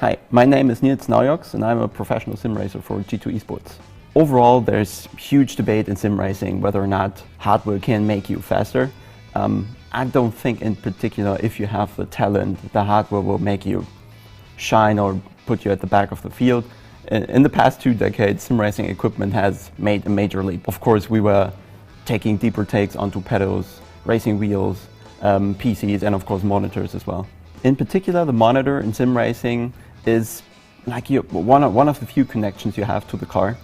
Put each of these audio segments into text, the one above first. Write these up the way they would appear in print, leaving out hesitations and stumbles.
Hi, my name is Nils Naujoks and I'm a professional sim racer for G2 Esports. Overall, there's huge debate in sim racing whether or not hardware can make you faster. I don't think in particular if you have the talent, the hardware will make you shine or put you at the back of the field. In the past 2 decades, sim racing equipment has made a major leap. Of course, we were taking deeper takes onto pedals, racing wheels, PCs and of course monitors as well. In particular, the monitor in sim racing is like one of the few connections you have to the car.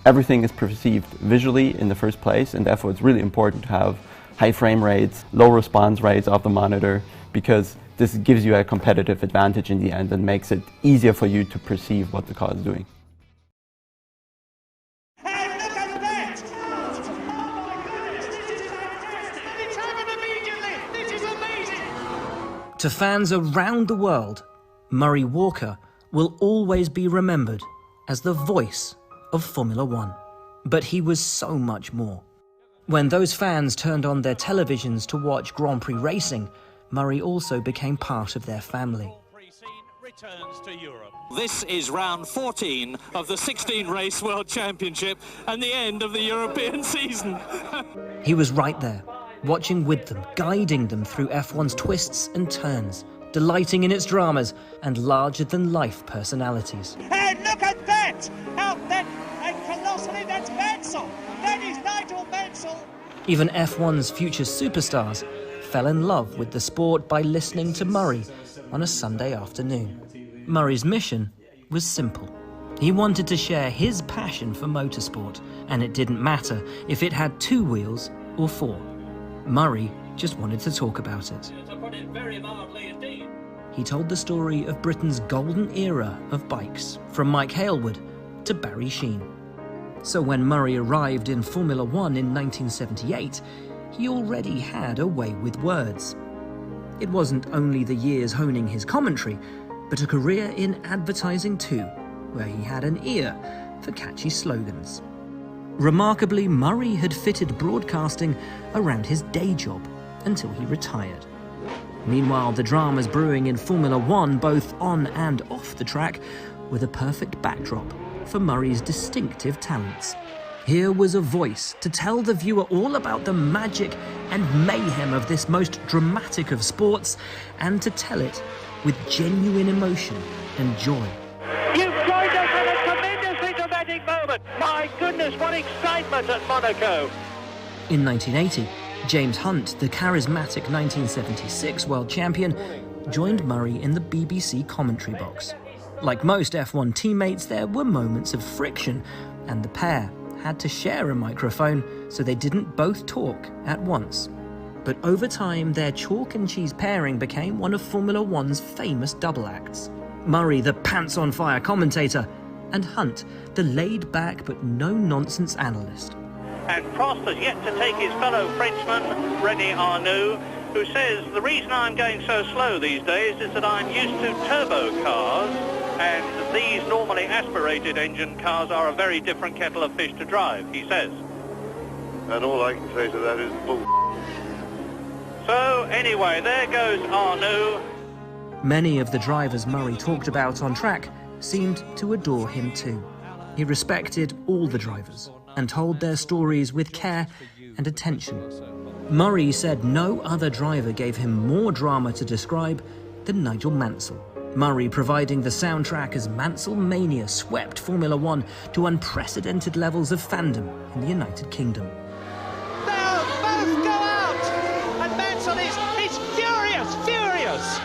Everything is perceived visually in the first place, and therefore it's really important to have high frame rates, low response rates of the monitor, because this gives you a competitive advantage in the end and makes it easier for you to perceive what the car is doing. Hey, look at that! Oh my goodness, this is fantastic! It's happened immediately! This is amazing! To fans around the world, Murray Walker will always be remembered as the voice of Formula One. But he was so much more. When those fans turned on their televisions to watch Grand Prix racing, Murray also became part of their family. Returns to Europe. This is round 14 of the 16-race World Championship and the end of the European season. He was right there, watching with them, guiding them through F1's twists and turns, delighting in its dramas and larger-than-life personalities. Hey, look at that! How that, and colossally, that's Mansell! That is Nigel Mansell! Even F1's future superstars fell in love with the sport by listening to Murray on a Sunday afternoon. Murray's mission was simple. He wanted to share his passion for motorsport, and it didn't matter if it had 2 wheels or 4. Murray just wanted to talk about it. To put it very mildly indeed. He told the story of Britain's golden era of bikes, from Mike Hailwood to Barry Sheene. So when Murray arrived in Formula One in 1978, he already had a way with words. It wasn't only the years honing his commentary, but a career in advertising too, where he had an ear for catchy slogans. Remarkably, Murray had fitted broadcasting around his day job until he retired. Meanwhile, the dramas brewing in Formula One, both on and off the track, were the perfect backdrop for Murray's distinctive talents. Here was a voice to tell the viewer all about the magic and mayhem of this most dramatic of sports, and to tell it with genuine emotion and joy. You've joined us at a tremendously dramatic moment. My goodness, what excitement at Monaco. In 1980, James Hunt, the charismatic 1976 world champion, joined Murray in the BBC commentary box. Like most F1 teammates, there were moments of friction, and the pair had to share a microphone so they didn't both talk at once. But over time, their chalk and cheese pairing became one of Formula One's famous double acts. Murray, the pants-on-fire commentator, and Hunt, the laid-back but no-nonsense analyst. And Prost has yet to take his fellow Frenchman, René Arnoux, who says, the reason I'm going so slow these days is that I'm used to turbo cars, and these normally aspirated engine cars are a very different kettle of fish to drive, he says. And all I can say to that is bull. So anyway, there goes Arnoux. Many of the drivers Murray talked about on track seemed to adore him too. He respected all the drivers and told their stories with care and attention. Murray said no other driver gave him more drama to describe than Nigel Mansell. Murray providing the soundtrack as Mansell Mania swept Formula One to unprecedented levels of fandom in the United Kingdom. They'll both go out! And Mansell is furious, furious!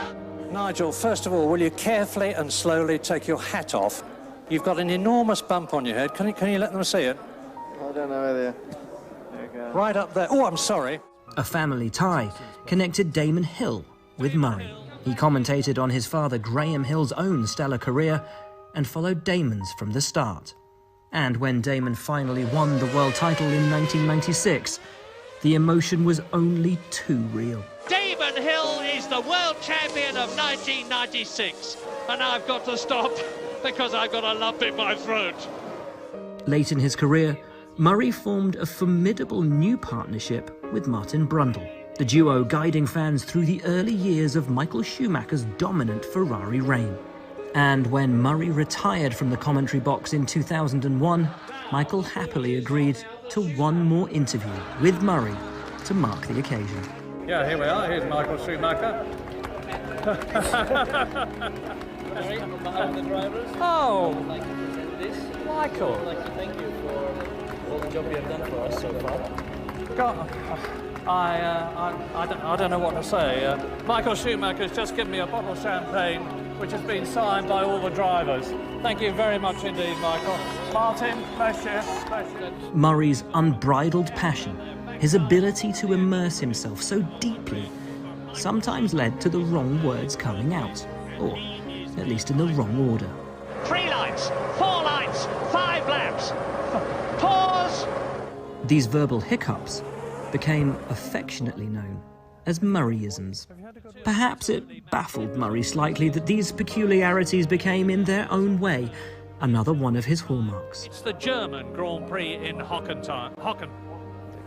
No, Nigel, first of all, will you carefully and slowly take your hat off? You've got an enormous bump on your head. Can you let them see it? I don't know whether... There you go. Right up there. Oh, I'm sorry. A family tie connected Damon Hill with Murray. He commentated on his father Graham Hill's own stellar career and followed Damon's from the start. And when Damon finally won the world title in 1996, the emotion was only too real. Damon Hill is the world champion of 1996, and I've got to stop because I've got a lump in my throat. Late in his career, Murray formed a formidable new partnership with Martin Brundle, the duo guiding fans through the early years of Michael Schumacher's dominant Ferrari reign. And when Murray retired from the commentary box in 2001, Michael happily agreed to one more interview with Murray to mark the occasion. Yeah, here we are. Here's Michael Schumacher. Behind the drivers. Oh, I would like to present this. Michael. I would like to thank you for all the job you have done for us so far. God, I don't know what to say. Michael Schumacher's just given me a bottle of champagne, which has been signed by all the drivers. Thank you very much indeed, Michael. Martin, bless you. Bless you. Murray's unbridled passion, his ability to immerse himself so deeply, sometimes led to the wrong words coming out, or at least in the wrong order. 3 lights, 4 lights, 5 laps. Pause. These verbal hiccups became affectionately known as Murrayisms. Perhaps it baffled Murray slightly that these peculiarities became, in their own way, another one of his hallmarks. It's the German Grand Prix in Hocken.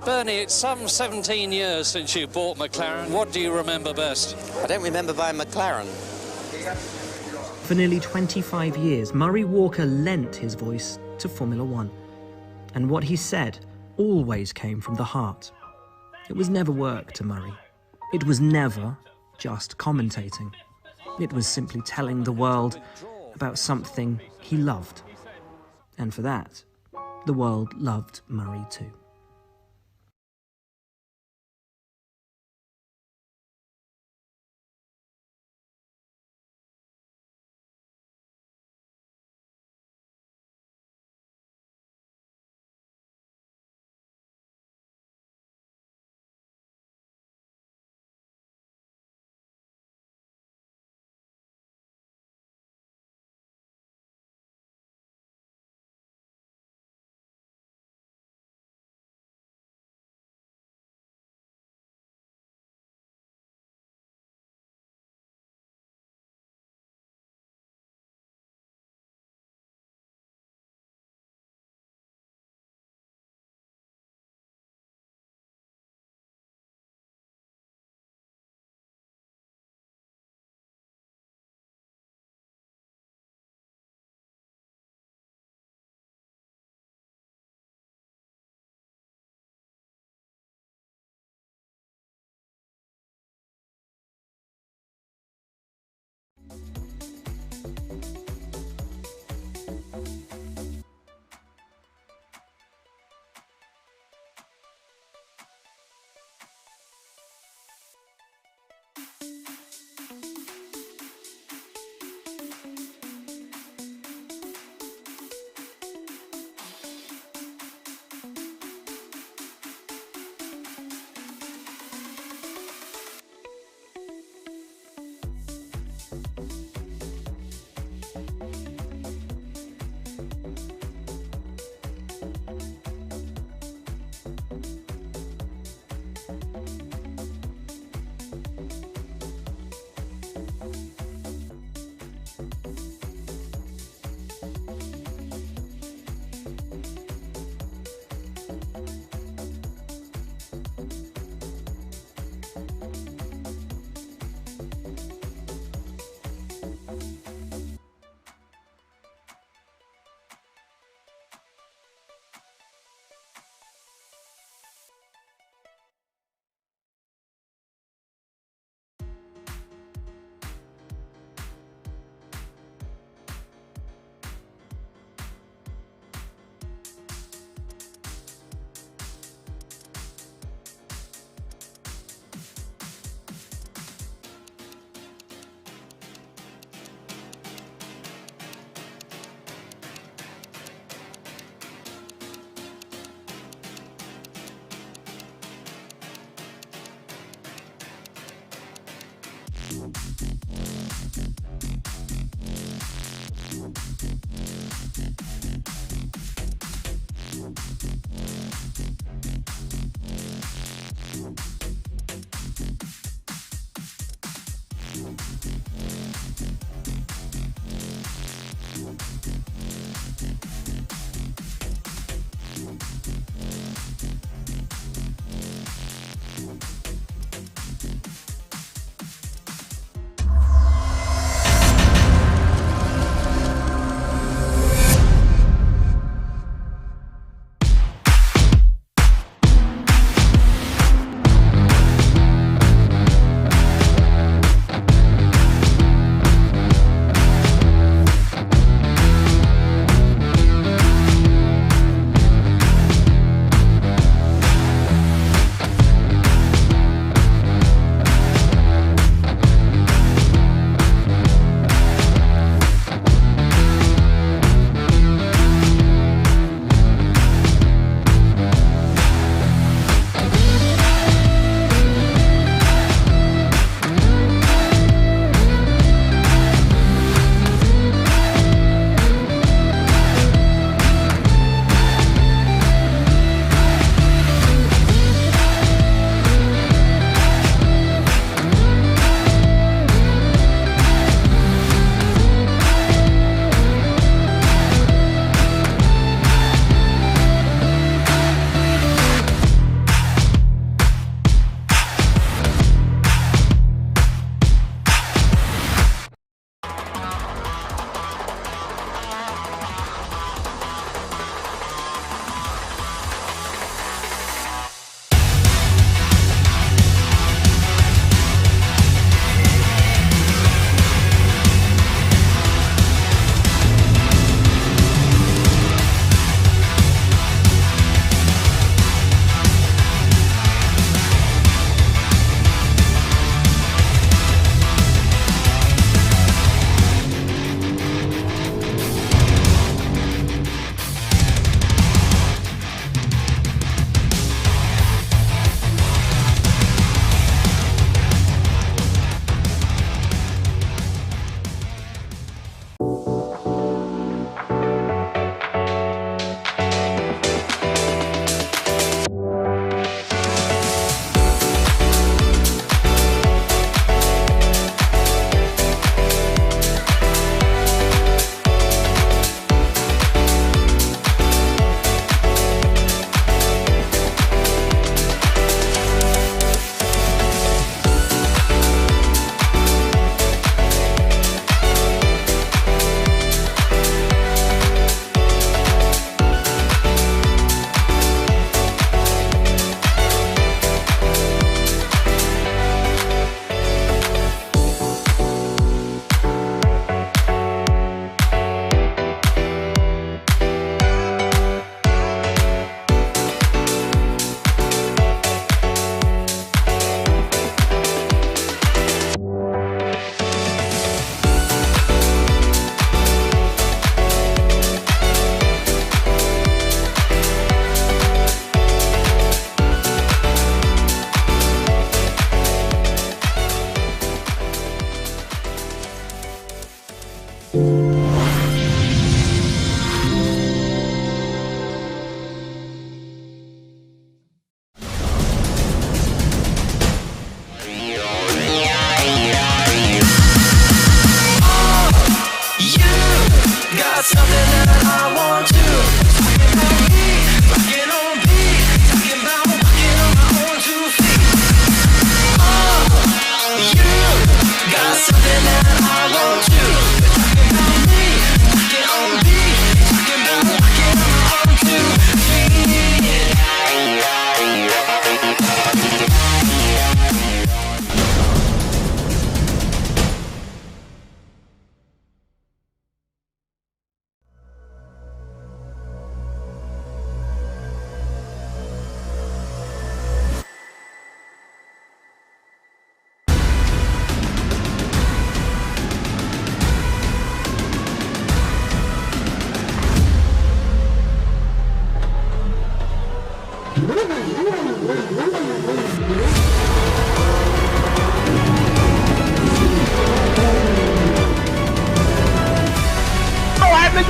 Bernie, it's some 17 years since you bought McLaren. What do you remember best? I don't remember buying McLaren. For nearly 25 years, Murray Walker lent his voice to Formula One. And what he said always came from the heart. It was never work to Murray. It was never just commentating. It was simply telling the world about something he loved. And for that, the world loved Murray too.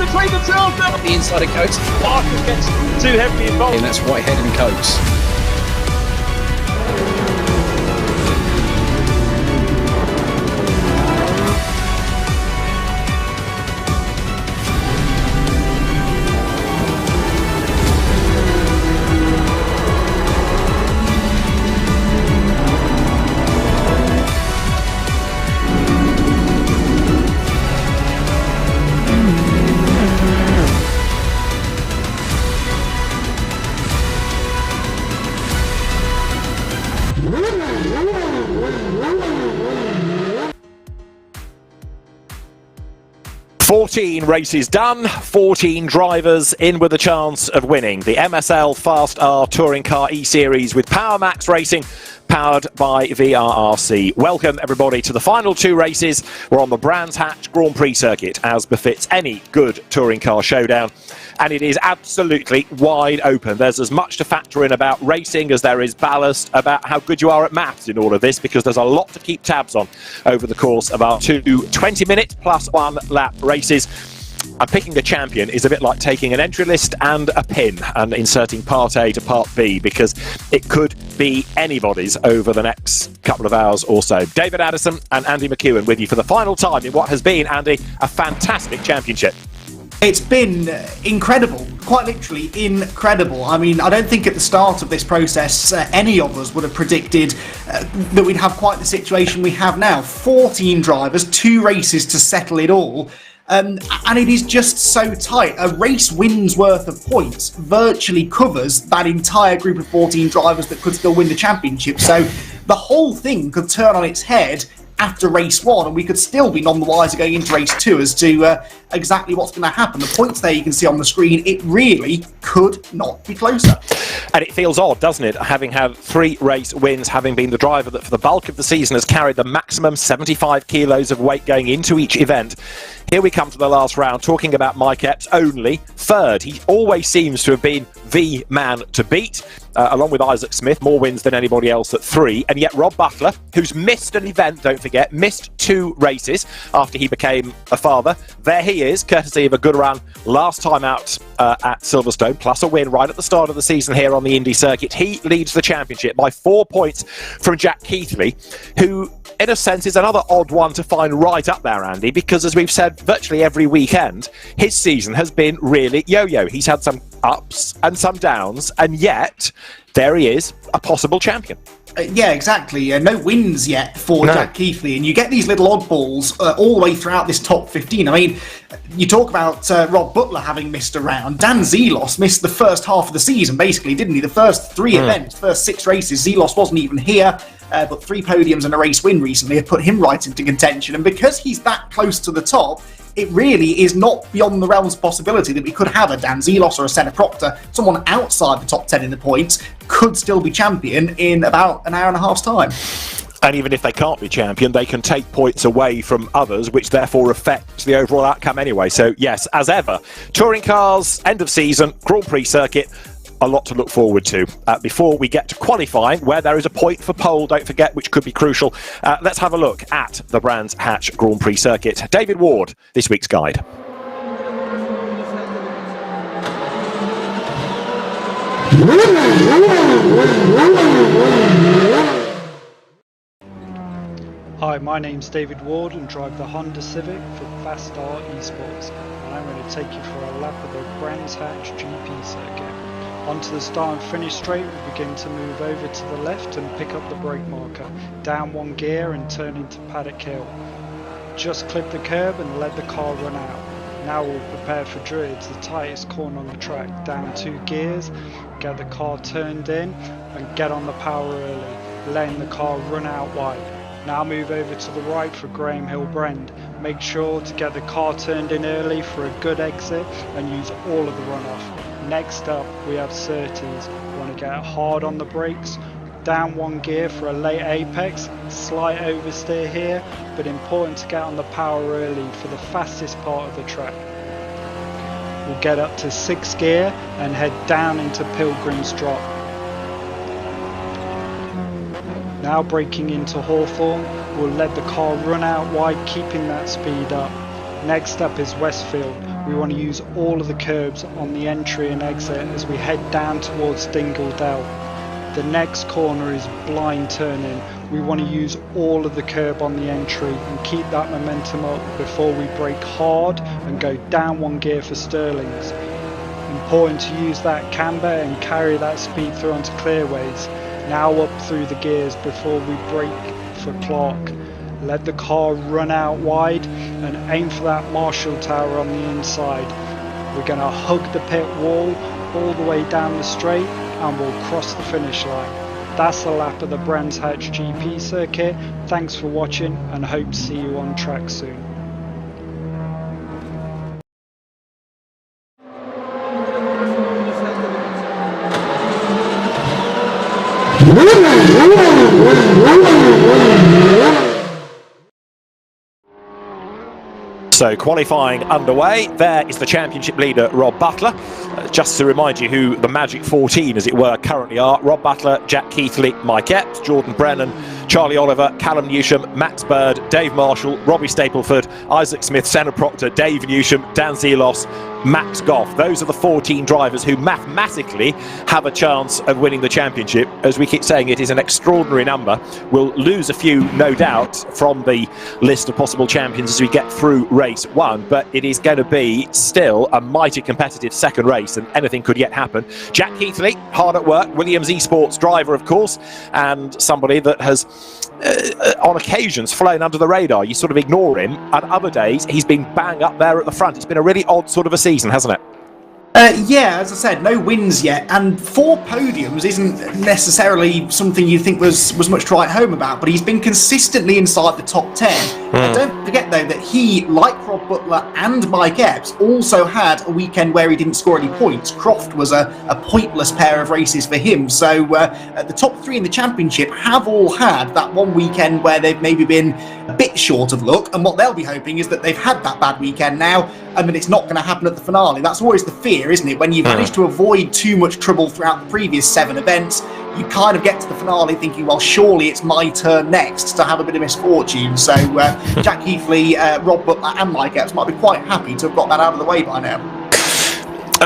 between the two of them. The inside of Coates. Parker gets too heavily involved. And that's Whitehead and Coates. Races done, 14 drivers in with a chance of winning. The MSL FastR Touring Car eSeries with PowerMax Racing, powered by VRRC. Welcome everybody to the final two races. We're on the Brands Hatch Grand Prix circuit, as befits any good touring car showdown. And it is absolutely wide open. There's as much to factor in about racing as there is ballast about how good you are at maths in all of this, because there's a lot to keep tabs on over the course of our two 20-minute plus 1 lap races. And picking a champion is a bit like taking an entry list and a pin and inserting part A to part B, because it could be anybody's over the next couple of hours or so. David Addison and Andy McEwan with you for the final time in what has been, Andy, a fantastic championship. It's been incredible, quite literally incredible. I mean, I don't think at the start of this process any of us would have predicted that we'd have quite the situation we have now. 14 drivers, 2 races to settle it all. And it is just so tight. A race win's worth of points virtually covers that entire group of 14 drivers that could still win the championship. So the whole thing could turn on its head after race 1, and we could still be none the wiser going into race 2 as to exactly what's going to happen. The points there you can see on the screen, it really could not be closer. And it feels odd, doesn't it, having had 3 race wins, having been the driver that for the bulk of the season has carried the maximum 75 kilos of weight going into each event. Here we come to the last round, talking about Mike Epps, only 3rd. He always seems to have been the man to beat, along with Isaac Smith, more wins than anybody else at 3. And yet Rob Butler, who's missed an event, don't forget, missed 2 races after he became a father. There he is, courtesy of a good run last time out at Silverstone, plus a win right at the start of the season here on the Indy circuit. He leads the championship by 4 points from Jack Keithley, who in a sense is another odd one to find right up there, Andy, because as we've said virtually every weekend, his season has been really yo-yo. He's had some ups and some downs, and yet there he is, a possible champion. Yeah, exactly. No wins yet for Jack Keithley, and you get these little oddballs all the way throughout this top 15. I mean, you talk about Rob Butler having missed a round. Dan Zelos missed the first half of the season, basically, didn't he? The first 3 events, first 6 races, Zelos wasn't even here, but 3 podiums and a race win recently have put him right into contention. And because he's that close to the top, it really is not beyond the realms of possibility that we could have a Dan Zelos or a Senna Proctor, someone outside the top 10 in the points, could still be champion in about an hour and a half's time. And even if they can't be champion, they can take points away from others, which therefore affects the overall outcome anyway. So yes, as ever, touring cars, end of season, Grand Prix circuit, a lot to look forward to. Before we get to qualifying, where there is a point for pole, don't forget, which could be crucial, let's have a look at the Brands Hatch Grand Prix circuit. David Ward, this week's guide. Hi, my name's David Ward and drive the Honda Civic for FastR Esports, and I'm going to take you for a lap of the Brands Hatch GP circuit. Onto the start and finish straight, we begin to move over to the left and pick up the brake marker, down 1 gear and turn into Paddock Hill. Just clip the curb and let the car run out. Now we'll prepare for Druids, the tightest corner on the track, down 2 gears, get the car turned in and get on the power early, letting the car run out wide. Now move over to the right for Graham Hill Brend. Make sure to get the car turned in early for a good exit and use all of the runoff. Next up we have Surtees. You want to get hard on the brakes, down 1 gear for a late apex, slight oversteer here, but important to get on the power early for the fastest part of the track. We'll get up to 6 gear and head down into Pilgrim's Drop. Now braking into Hawthorne, we'll let the car run out wide, keeping that speed up. Next up is Westfield. we want to use all of the curbs on the entry and exit as we head down towards Dingle Dell. The next corner is blind turning. We want to use all of the curb on the entry and keep that momentum up before we brake hard and go down one gear for Stirlings. Important to use that camber and carry that speed through onto clearways. Now up through the gears before we brake for Clark. Let the car run out wide and aim for that Marshall tower on the inside. We're going to hug the pit wall all the way down the straight and we'll cross the finish line. That's a lap of the Brands Hatch GP circuit. Thanks for watching and hope to see you on track soon. So qualifying underway. There is the championship leader, Rob Butler. Just to remind you who the Magic 14, as it were, currently are: Rob Butler, Jack Keithley, Mike Epps, Jordan Brennan, Charlie Oliver, Callum Newsham, Max Bird, Dave Marshall, Robbie Stapleford, Isaac Smith, Senna Proctor, Dave Newsham, Dan Zelos, Max Goff. Those are the 14 drivers who mathematically have a chance of winning the championship. As we keep saying, it is an extraordinary number. We'll lose a few, no doubt, from the list of possible champions as we get through race one, but it is going to be still a mighty competitive second race, and anything could yet happen. Jack Keithley, hard at work, Williams Esports driver, of course, and somebody that has on occasions flown under the radar. You sort of ignore him, and other days he's been bang up there at the front. It's been a really odd sort of a season, hasn't it? Yeah, as I said, no wins yet, and 4 podiums isn't necessarily something you think was much to write home about, but he's been consistently inside the top 10. And don't forget, though, that he, like Rob Butler and Mike Epps, also had a weekend where he didn't score any points. Croft was a pointless pair of races for him, so the top 3 in the championship have all had that one weekend where they've maybe been a bit short of luck, and what they'll be hoping is that they've had that bad weekend now, and that it's not going to happen at the finale. That's always the fear, isn't it? When you've managed to avoid too much trouble throughout the previous 7 events, you kind of get to the finale thinking, well, surely it's my turn next to have a bit of misfortune. So Jack Keithley, Rob Butler and Mike Epps might be quite happy to have got that out of the way by now.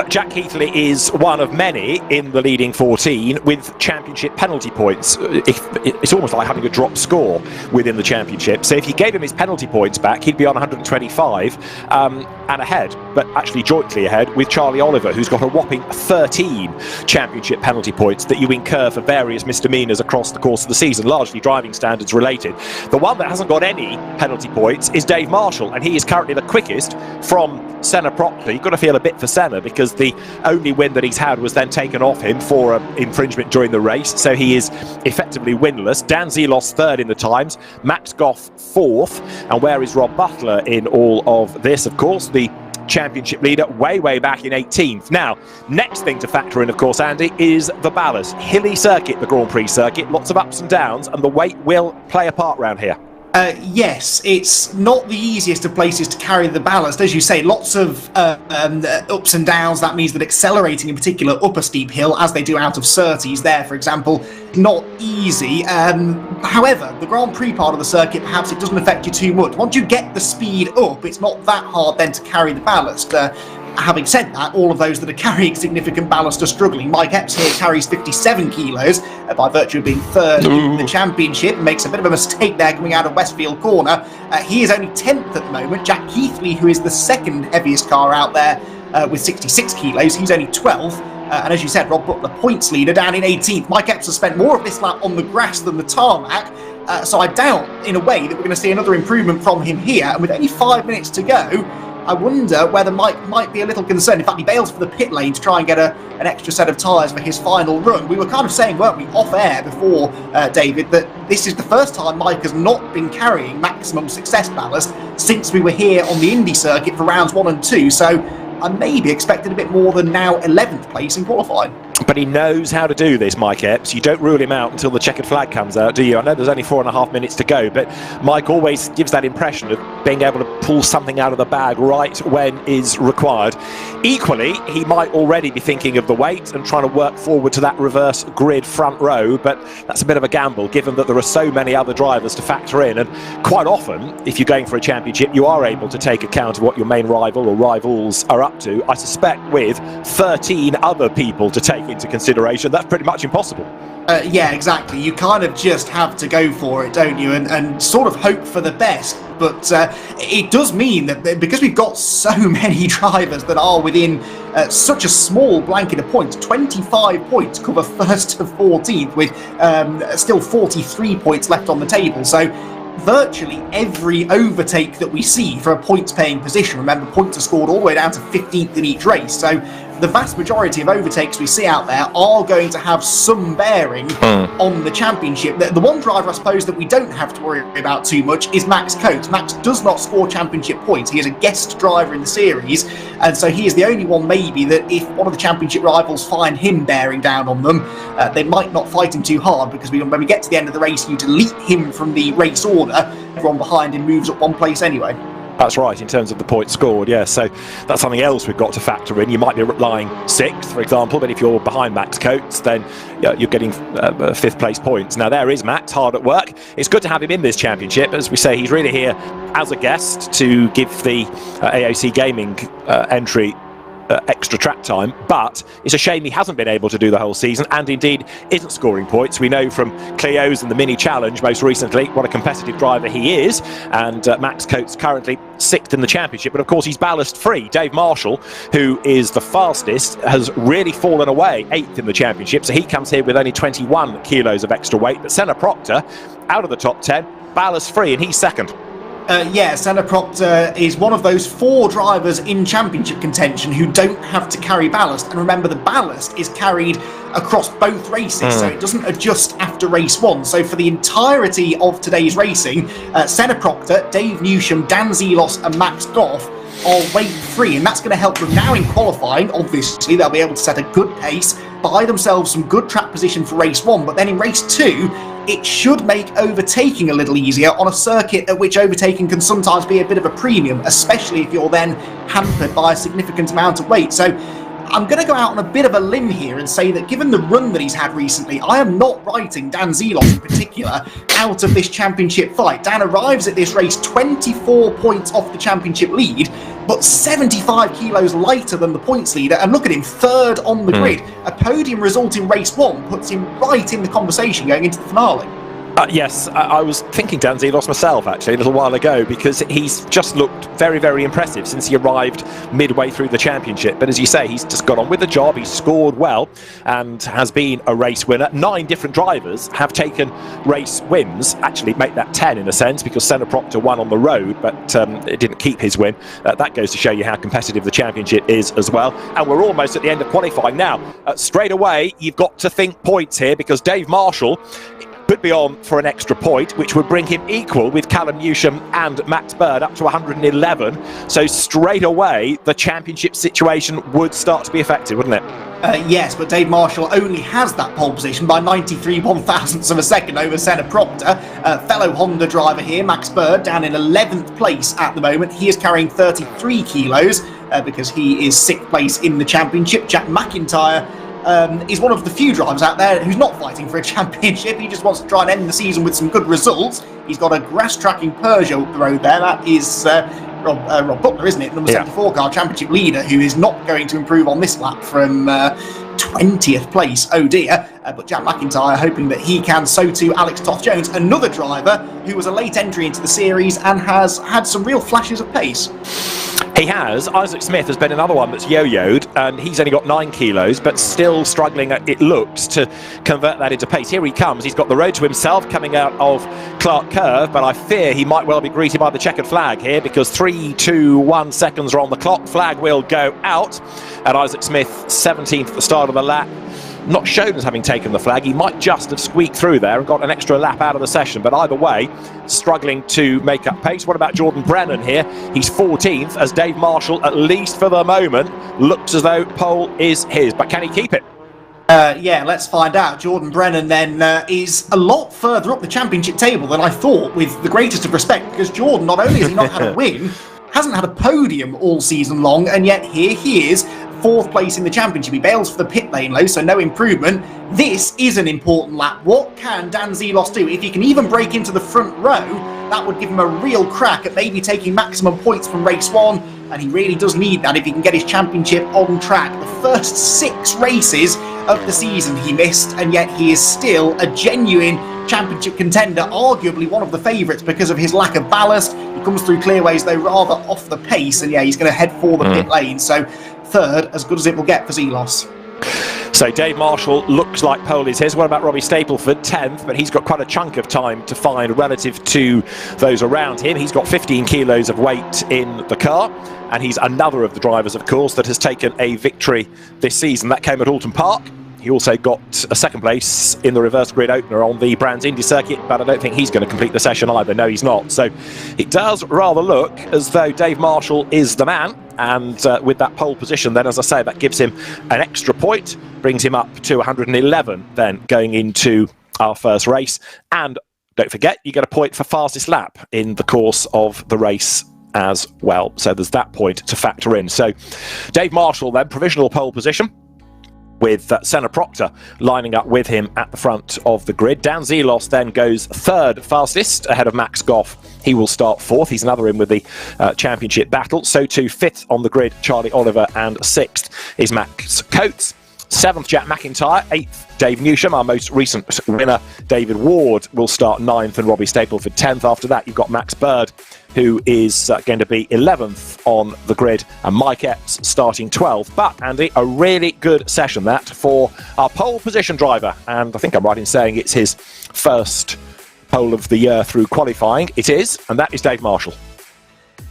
Jack Keithley is one of many in the leading 14 with championship penalty points. It's almost like having a drop score within the championship. So if you gave him his penalty points back, he'd be on 125 and ahead, but actually jointly ahead with Charlie Oliver, who's got a whopping 13 championship penalty points that you incur for various misdemeanours across the course of the season, largely driving standards related. The one that hasn't got any penalty points is Dave Marshall, and he is currently the quickest from Senna Proctor. You've got to feel a bit for Senna, because the only win that he's had was then taken off him for infringement during the race, so he is effectively winless. Dan Zelos 3rd in the times, Max Goff 4th, and where is Rob Butler in all of this? Of course, the championship leader way back in 18th. Now, next thing to factor in, of course, Andy, is the ballast. Hilly circuit, the Grand Prix circuit, lots of ups and downs, and the weight will play a part round here. Yes, it's not the easiest of places to carry the ballast. As you say, lots of ups and downs. That means that accelerating in particular up a steep hill, as they do out of Surtees there, for example, not easy. However, the Grand Prix part of the circuit, perhaps it doesn't affect you too much. Once you get the speed up, it's not that hard then to carry the ballast. Having said that, all of those that are carrying significant ballast are struggling. Mike Epps here carries 57 kilos by virtue of being 3rd in the championship, makes a bit of a mistake there coming out of Westfield Corner. He is only 10th at the moment. Jack Keithley, who is the 2nd heaviest car out there with 66 kilos, he's only 12th. And as you said, Rob Butler, points leader, down in 18th. Mike Epps has spent more of this lap on the grass than the tarmac, so I doubt, in a way, that we're going to see another improvement from him here. And with only 5 minutes to go, I wonder whether Mike might be a little concerned. In fact, he bails for the pit lane to try and get an extra set of tyres for his final run. We were kind of saying, weren't we, off air before, David, that this is the first time Mike has not been carrying maximum success ballast since we were here on the Indy circuit for rounds 1 and 2. So I maybe expected a bit more than now 11th place in qualifying. But he knows how to do this, Mike Epps. You don't rule him out until the checkered flag comes out, do you? I know there's only 4.5 minutes to go, but Mike always gives that impression of being able to pull something out of the bag right when is required. Equally, he might already be thinking of the weight and trying to work forward to that reverse grid front row, but that's a bit of a gamble given that there are so many other drivers to factor in. And quite often, if you're going for a championship, you are able to take account of what your main rival or rivals are up to. I suspect with 13 other people to take into consideration, that's pretty much impossible. Yeah, exactly. You kind of just have to go for it, don't you? And sort of hope for the best. But it does mean that because we've got so many drivers that are within such a small blanket of points, 25 points cover 1st to 14th, with still 43 points left on the table. So virtually every overtake that we see for a points-paying position, remember, points are scored all the way down to 15th in each race, so the vast majority of overtakes we see out there are going to have some bearing on the championship. The one driver, I suppose, that we don't have to worry about too much is Max Coates. Max does not score championship points. He is a guest driver in the series, and so he is the only one maybe that if one of the championship rivals find him bearing down on them, they might not fight him too hard, because when we get to the end of the race, you delete him from the race order, everyone behind him moves up one place anyway. That's right, in terms of the points scored, yeah. So that's something else we've got to factor in. You might be lying 6th, for example, but if you're behind Max Coates, then you're getting 5th place points. Now, there is Max, hard at work. It's good to have him in this championship. As we say, he's really here as a guest to give the AOC Gaming entry extra track time, but it's a shame he hasn't been able to do the whole season, and indeed isn't scoring points. We know from Clio's and the Mini Challenge most recently what a competitive driver he is, and Max Coates currently 6th in the championship, but of course he's ballast free. Dave Marshall, who is the fastest, has really fallen away, 8th in the championship, so he comes here with only 21 kilos of extra weight. But Senna Proctor, out of the top 10, ballast free, and he's 2nd. Yeah, Senna Proctor is one of those 4 drivers in championship contention who don't have to carry ballast. And remember, the ballast is carried across both races, so it doesn't adjust after race 1. So for the entirety of today's racing, Senna Proctor, Dave Newsham, Dan Zelos and Max Goff are weight free, and that's going to help them now in qualifying. Obviously, they'll be able to set a good pace, buy themselves some good track position for race 1, but then in race 2, it should make overtaking a little easier on a circuit at which overtaking can sometimes be a bit of a premium, especially if you're then hampered by a significant amount of weight. So I'm going to go out on a bit of a limb here and say that given the run that he's had recently, I am not writing Dan Zelos in particular out of this championship fight. Dan arrives at this race 24 points off the championship lead, but 75 kilos lighter than the points leader, and look at him, 3rd on the grid. A podium result in race 1 puts him right in the conversation going into the finale. Yes, I was thinking Dan Zelos myself, actually, a little while ago, because he's just looked very, very impressive since he arrived midway through the championship. But as you say, he's just got on with the job, he's scored well, and has been a race winner. 9 different drivers have taken race wins, actually make that 10 in a sense, because Senna Proctor won on the road, but it didn't keep his win. That goes to show you how competitive the championship is as well. And we're almost at the end of qualifying now. Straight away, you've got to think points here, because Dave Marshall could be on for an extra point, which would bring him equal with Callum Newsham and Max Bird up to 111. So straight away, the championship situation would start to be affected, wouldn't it? Yes, but Dave Marshall only has that pole position by 93 one-thousandths of a second over Senna Proctor. Fellow Honda driver here, Max Bird, down in 11th place at the moment. He is carrying 33 kilos because he is 6th place in the championship. Jack McIntyre is one of the few drivers out there who's not fighting for a championship. He just wants to try and end the season with some good results. He's got a grass-tracking Peugeot up the road there. That is Rob Butler, isn't it? Number 74 car, championship leader, who is not going to improve on this lap from 20th place. Oh dear. But Jack McIntyre hoping that he can, so too Alex Toth-Jones, another driver who was a late entry into the series and has had some real flashes of pace. He has. Isaac Smith has been another one that's yo-yoed, and he's only got 9 kilos, but still struggling, it looks, to convert that into pace. Here he comes. He's got the road to himself coming out of Clark Curve, but I fear he might well be greeted by the checkered flag here, because 3, 2, 1 seconds are on the clock. Flag will go out, and Isaac Smith, 17th at the start of the lap, not shown as having taken the flag. He might just have squeaked through there and got an extra lap out of the session, but either way, struggling to make up pace. What about Jordan Brennan here? He's 14th, as Dave Marshall, at least for the moment, looks as though pole is his, but can he keep it? Yeah, let's find out. Jordan Brennan then is a lot further up the championship table than I thought, with the greatest of respect, because Jordan, not only has he not had a win, hasn't had a podium all season long, and yet here he is, 4th place in the championship. He bails for the pit lane low, so no improvement. This is an important lap. What can Dan Zelos do? If he can even break into the front row, that would give him a real crack at maybe taking maximum points from race 1, and he really does need that if he can get his championship on track. The first 6 races of the season he missed, and yet he is still a genuine championship contender, arguably one of the favourites because of his lack of ballast. He comes through clearways though rather off the pace, and yeah, he's going to head for the pit lane. So 3rd, as good as it will get for Zelos. So Dave Marshall looks like pole is his. What about Robbie Stapleford? 10th, but he's got quite a chunk of time to find relative to those around him. He's got 15 kilos of weight in the car, and he's another of the drivers, of course, that has taken a victory this season. That came at Alton Park. He also got a 2nd place in the reverse grid opener on the Brands Indy circuit, but I don't think he's going to complete the session either. No, he's not. So it does rather look as though Dave Marshall is the man. And with that pole position, then, as I say, that gives him an extra point, brings him up to 111 then going into our first race. And don't forget, you get a point for fastest lap in the course of the race as well. So there's that point to factor in. So Dave Marshall then, provisional pole position, with Senna Proctor lining up with him at the front of the grid. Dan Zelos then goes 3rd fastest ahead of Max Goff. He will start 4th. He's another in with the championship battle. So too 5th on the grid, Charlie Oliver, and 6th is Max Coates. 7th, Jack McIntyre. 8th, Dave Newsham. Our most recent winner, David Ward, will start 9th, and Robbie Stapleford 10th. After that, you've got Max Bird, who is going to be 11th on the grid, and Mike Epps starting 12th. But, Andy, a really good session that for our pole position driver, and I think I'm right in saying it's his first pole of the year through qualifying. It is, and that is Dave Marshall.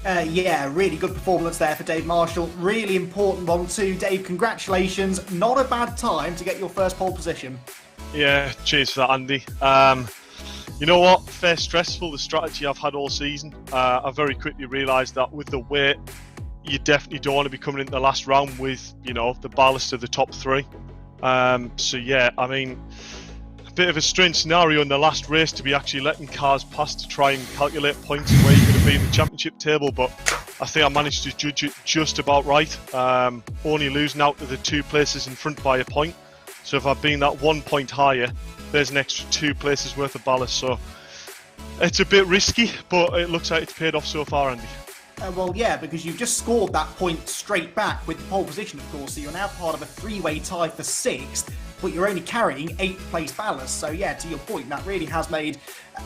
Yeah, really good performance there for Dave Marshall. Really important one too. Dave, congratulations. Not a bad time to get your first pole position. Yeah, cheers for that, Andy. You know what? Fair stressful, the strategy I've had all season. I very quickly realised that with the weight, you definitely don't want to be coming into the last round with, you know, the ballast of the top 3. So yeah, I mean, a bit of a strange scenario in the last race to be actually letting cars pass to try and calculate points and where you're going to be in the championship table, but I think I managed to judge it just about right. Only losing out to the 2 places in front by a point. So if I've been that 1 point higher, there's an extra 2 places worth of ballast. So it's a bit risky, but it looks like it's paid off so far, Andy. Well, yeah, because you've just scored that point straight back with the pole position, of course, so you're now part of a 3-way tie for 6th, but you're only carrying 8th place ballast. So yeah, to your point, that really has made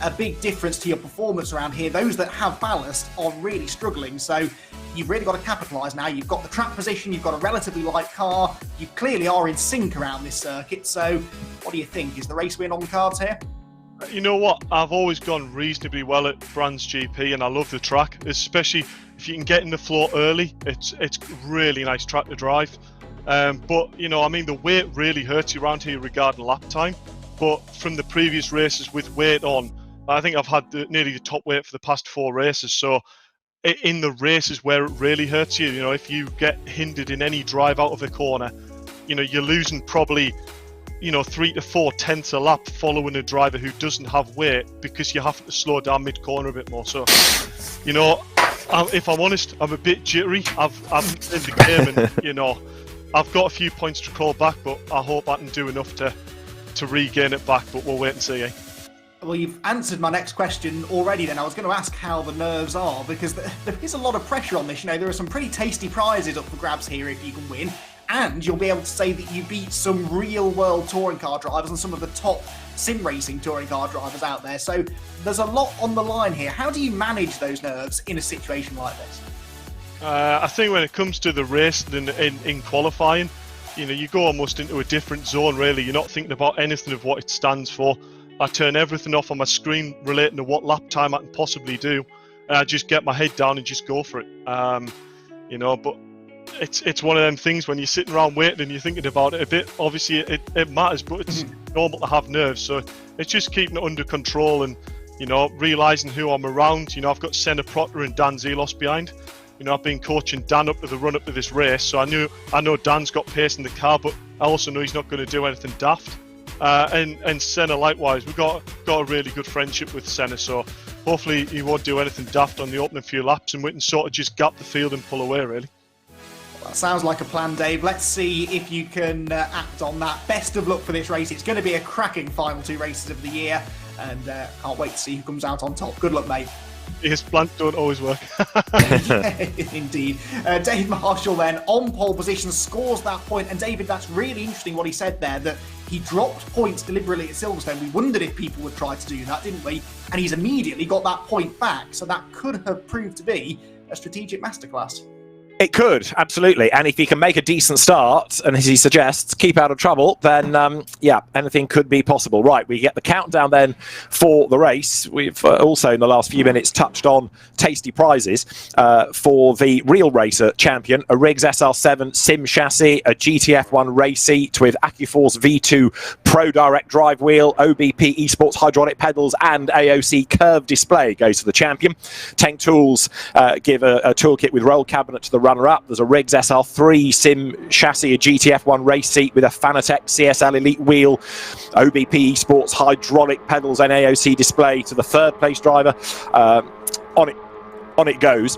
a big difference to your performance around here. Those that have ballast are really struggling, so you've really got to capitalise now. You've got the track position, you've got a relatively light car, you clearly are in sync around this circuit. So what do you think? Is the race win on the cards here? You know what? I've always gone reasonably well at Brands GP, and I love the track, especially if you can get in the floor early. It's really nice track to drive. But, you know, I mean, the weight really hurts you around here regarding lap time. But from the previous races with weight on, I think I've had nearly the top weight for the past 4 races. So in the races where it really hurts you, you know, if you get hindered in any drive out of a corner, you know, you're losing probably, you know, 3 to 4 tenths a lap following a driver who doesn't have weight because you have to slow down mid-corner a bit more. So, you know, if I'm honest, I'm a bit jittery. I've played the game and, you know, I've got a few points to crawl back, but I hope I can do enough to regain it back, but we'll wait and see. Well, you've answered my next question already then. I was going to ask how the nerves are, because there is a lot of pressure on this. You know, there are some pretty tasty prizes up for grabs here if you can win, and you'll be able to say that you beat some real-world touring car drivers and some of the top sim racing touring car drivers out there. So there's a lot on the line here. How do you manage those nerves in a situation like this? I think when it comes to the race in qualifying, you know, you go almost into a different zone, really. You're not thinking about anything of what it stands for. I turn everything off on my screen relating to what lap time I can possibly do, and I just get my head down and just go for it. You know, but it's one of them things when you're sitting around waiting and you're thinking about it a bit. Obviously, it matters, but it's normal to have nerves. So it's just keeping it under control and, you know, realising who I'm around. You know, I've got Senna Proctor and Dan Zelos behind. You know, I've been coaching Dan up to the run up to this race, so I know Dan's got pace in the car, but I also know he's not going to do anything daft. And Senna likewise, we've got a really good friendship with Senna, so hopefully he won't do anything daft on the opening few laps, and we can sort of just gap the field and pull away, really. That sounds like a plan, Dave. Let's see if you can act on that. Best of luck for this race. It's going to be a cracking final 2 races of the year, and can't wait to see who comes out on top. Good luck, mate. His plans don't always work. Yeah, indeed. Dave Marshall then on pole position scores that point, and David, that's really interesting what he said there, that he dropped points deliberately at Silverstone. We wondered if people would try to do that, didn't we? And he's immediately got that point back, so that could have proved to be a strategic masterclass. It could, absolutely. And if he can make a decent start, and as he suggests, keep out of trouble, then, yeah, anything could be possible. Right, we get the countdown then for the race. We've also, in the last few minutes, touched on tasty prizes for the Real Racer champion, a Riggs SR7 Sim chassis, a GTF1 race seat with AccuForce V2 Pro Direct Drive wheel, OBP eSports hydraulic pedals, and AOC curved display goes to the champion. Tank Tools give a toolkit with roll cabinet to the runner-up. There's a Riggs SR3 Sim chassis, a GTF1 race seat with a Fanatec CSL Elite wheel, OBP eSports hydraulic pedals and AOC display to the third place driver. On it goes.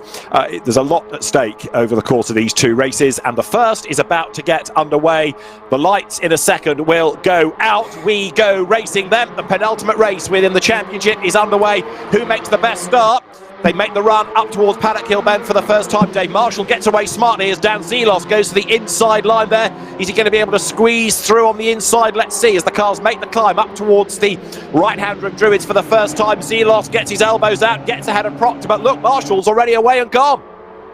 There's a lot at stake over the course of these 2 races, and the first is about to get underway. The lights in a second will go out. We go racing then. The penultimate race within the championship is underway. Who makes the best start? They make the run up towards Paddock Hill Bend for the first time. Dave Marshall gets away smartly as Dan Zelos goes to the inside line there. Is he going to be able to squeeze through on the inside? Let's see as the cars make the climb up towards the right-hander of Druids for the first time. Zelos gets his elbows out, gets ahead of Proctor, but look, Marshall's already away and gone.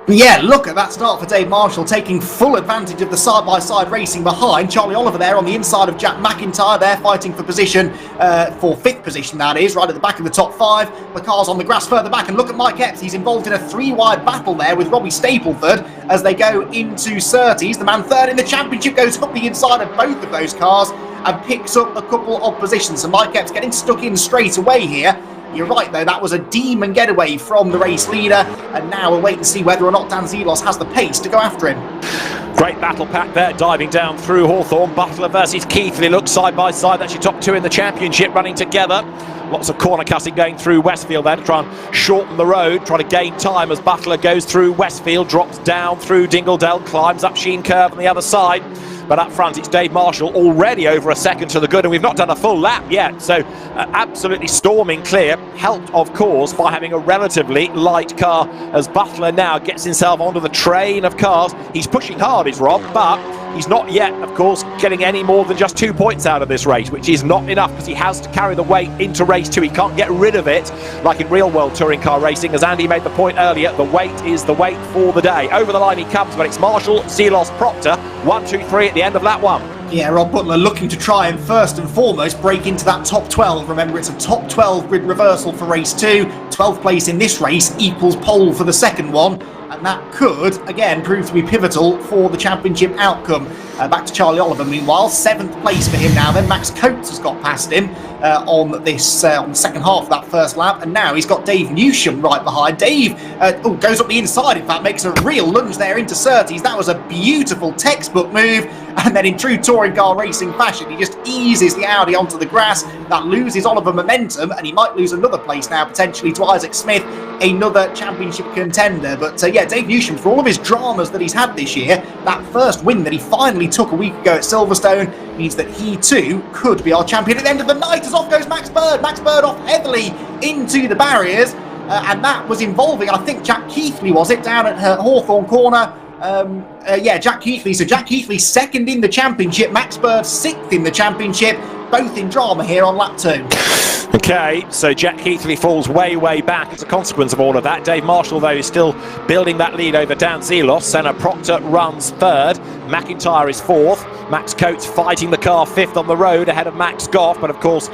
Yeah, look at that start for Dave Marshall, taking full advantage of the side-by-side racing behind. Charlie Oliver there on the inside of Jack McIntyre there, fighting for position, for 5th position that is, right at the back of the top 5. The car's on the grass further back, and look at Mike Epps. He's involved in a 3-wide battle there with Robbie Stapleford as they go into Surtees. The man third in the championship goes up the inside of both of those cars and picks up a couple of positions. So Mike Epps getting stuck in straight away here. You're right, though, that was a demon getaway from the race leader, and now we'll wait and see whether or not Dan Zelos has the pace to go after him. Great battle pack there, diving down through Hawthorne. Butler versus Keithley look side by side. That's your top 2 in the championship running together. Lots of corner cutting going through Westfield there to try and shorten the road, try to gain time as Butler goes through Westfield, drops down through Dingledale, climbs up Sheen Curve on the other side. But up front, it's Dave Marshall already over a second to the good, and we've not done a full lap yet. So absolutely storming clear, helped, of course, by having a relatively light car as Butler now gets himself onto the train of cars. He's pushing hard, is Rob, but he's not yet, of course, getting any more than just 2 points out of this race, which is not enough because he has to carry the weight into race 2. He can't get rid of it like in real world touring car racing. As Andy made the point earlier, the weight is the weight for the day. Over the line he comes, but it's Marshall, Zelos, Proctor, 1, 2, 3 at the end of lap 1. Yeah, Rob Butler looking to try and first and foremost break into that top 12. Remember, it's a top 12 grid reversal for race 2. 12th place in this race equals pole for the second one. And that could, again, prove to be pivotal for the championship outcome. Back to Charlie Oliver, meanwhile. 7th place for him now. Then Max Coates has got past him on the second half of that first lap. And now he's got Dave Newsham right behind. Dave goes up the inside, in fact, makes a real lunge there into Surtees. That was a beautiful textbook move. And then in true touring car racing fashion, he just eases the Audi onto the grass. That loses Oliver momentum, and he might lose another place now, potentially to Isaac Smith, another championship contender. But yeah, Dave Newsham, for all of his dramas that he's had this year, that first win that he finally took a week ago at Silverstone means that he too could be our champion at the end of the night, as off goes Max Bird. Max Bird off heavily into the barriers, and that was involving, I think, Jack Keithley, was it, down at Hawthorne Corner. Yeah, Jack Keithley. So Jack Keithley second in the championship, Max Bird 6th in the championship, both in drama here on lap 2. Okay, so Jack Keithley falls way back as a consequence of all of that. Dave Marshall, though, is still building that lead over Dan Zelos. Senna Proctor runs 3rd. McIntyre is 4th. Max Coates fighting the car 5th on the road ahead of Max Goff, but of course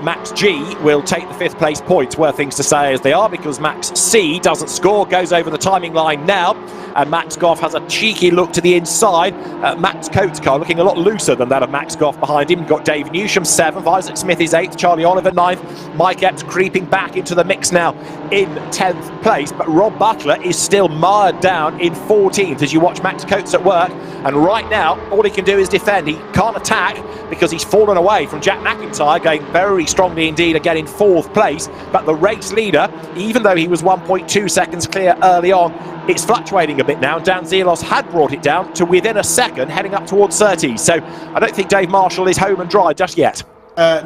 Max G will take the 5th place points. Were things to say as they are, because Max C doesn't score, goes over the timing line now, and Max Goff has a cheeky look to the inside. Max Coates' car looking a lot looser than that of Max Goff behind him. You've got Dave Newsham 7th, Isaac Smith is 8th, Charlie Oliver 9th, Mike Epps creeping back into the mix now in 10th place, but Rob Butler is still mired down in 14th as you watch Max Coates at work, and right now all he can do is defend. He can't attack because he's fallen away from Jack McIntyre, going very strongly indeed again in 4th place, but the race leader, even though he was 1.2 seconds clear early on, it's fluctuating a bit now. Dan Zelos had brought it down to within a second heading up towards 30, so I don't think Dave Marshall is home and dry just yet.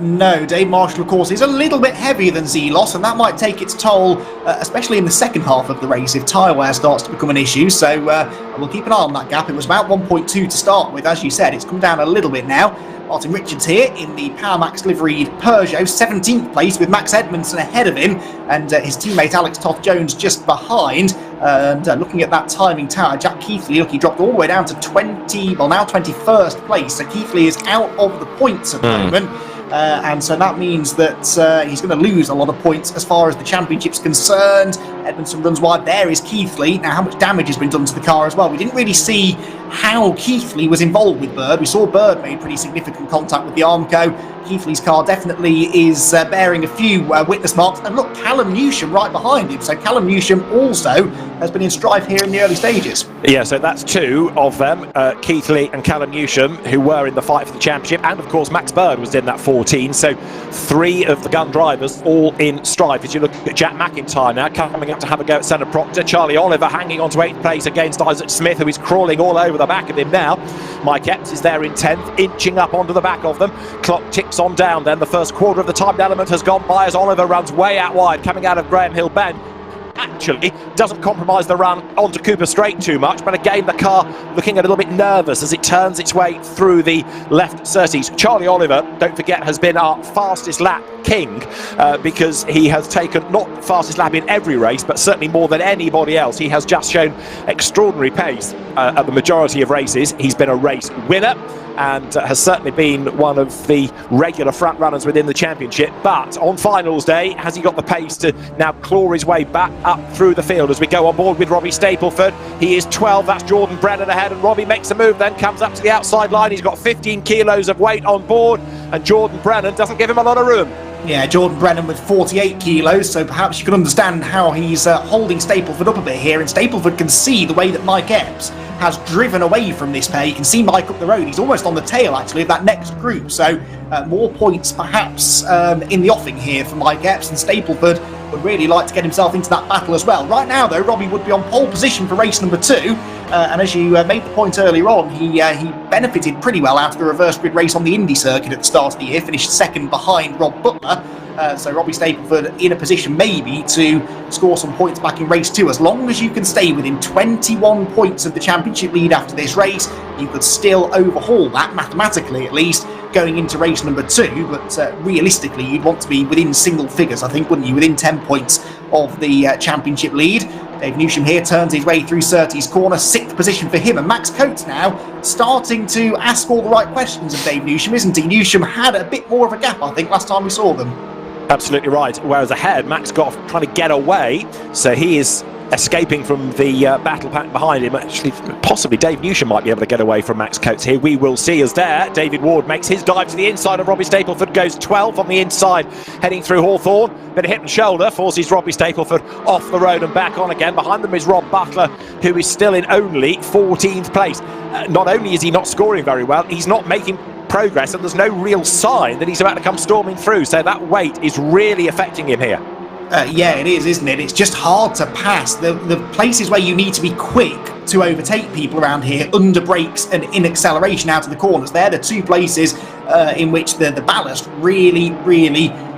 No, Dave Marshall, of course, is a little bit heavier than Zelos, and that might take its toll, especially in the second half of the race if tyre wear starts to become an issue. So we'll keep an eye on that gap. It was about 1.2 to start with. As you said, it's come down a little bit now. Martin Richards here in the Powermax liveried Peugeot, 17th place with Max Edmondson ahead of him, and his teammate Alex Toth-Jones just behind. And looking at that timing tower, Jack Keithley, look, he dropped all the way down to now 21st place. So Keithley is out of the points at the moment. And so that means that he's going to lose a lot of points as far as the championship's concerned. Edmondson runs wide. There is Keithley. Now, how much damage has been done to the car as well? We didn't really see how Keithley was involved with Bird. We saw Bird made pretty significant contact with the Armco. Keithley's car definitely is bearing a few witness marks. And look, Callum Newsham right behind him. So Callum Newsham also has been in strife here in the early stages. Yeah, so that's 2 of them, Keithley and Callum Newsham, who were in the fight for the championship. And of course, Max Bird was in that 14. So 3 of the gun drivers all in strife. As you look at Jack McIntyre now coming up to have a go at Senna Proctor. Charlie Oliver hanging on to 8th place against Isaac Smith, who is crawling all over the back of him now. Mike Epps is there in 10th, inching up onto the back of them. Clock ticks on down then. The first quarter of the timed element has gone by as Oliver runs way out wide, coming out of Graham Hill Bend. Actually doesn't compromise the run onto Cooper Straight too much, but again the car looking a little bit nervous as it turns its way through the left surtees. Charlie Oliver, don't forget, has been our fastest lap king because he has taken not fastest lap in every race, but certainly more than anybody else. He has just shown extraordinary pace at the majority of races. He's been a race winner and has certainly been one of the regular front runners within the championship, but on finals day, has he got the pace to now claw his way back up through the field as we go on board with Robbie Stapleford? He is 12, that's Jordan Brennan ahead, and Robbie makes a move then, comes up to the outside line. He's got 15 kilos of weight on board, and Jordan Brennan doesn't give him a lot of room. Yeah, Jordan Brennan with 48 kilos, so perhaps you can understand how he's holding Stapleford up a bit here, and Stapleford can see the way that Mike Epps has driven away from this pair. You can see Mike up the road. He's almost on the tail, actually, of that next group, so more points perhaps in the offing here for Mike Epps, and Stapleford would really like to get himself into that battle as well. Right now, though, Robbie would be on pole position for race number 2, and as you made the point earlier on, he benefited pretty well out of the reverse grid race on the Indy circuit at the start of the year, finished second behind Rob Butler. So Robbie Stapleford in a position maybe to score some points back in race 2. As long as you can stay within 21 points of the championship lead after this race, you could still overhaul that, mathematically at least, going into race number 2. But realistically, you'd want to be within single figures, I think, wouldn't you? Within 10 points of the championship lead. Dave Newsham here turns his way through Surtees corner, 6th position for him, and Max Coates now starting to ask all the right questions of Dave Newsham, isn't he? Newsham had a bit more of a gap, I think, last time we saw them. Absolutely right. Whereas ahead, Max Goff trying to get away, so he is escaping from the battle pack behind him. Actually, possibly Dave Newsham might be able to get away from Max Coates here. We will see as there. David Ward makes his dive to the inside of Robbie Stapleford, goes 12th on the inside, heading through Hawthorne. Bit of hip and shoulder, forces Robbie Stapleford off the road and back on again. Behind them is Rob Butler, who is still in only 14th place. Not only is he not scoring very well, he's not making progress, and there's no real sign that he's about to come storming through, so that weight is really affecting him here. Yeah, it is, isn't it? It's just hard to pass. The places where you need to be quick to overtake people around here, under brakes and in acceleration out of the corners, they're the 2 places in which the ballast really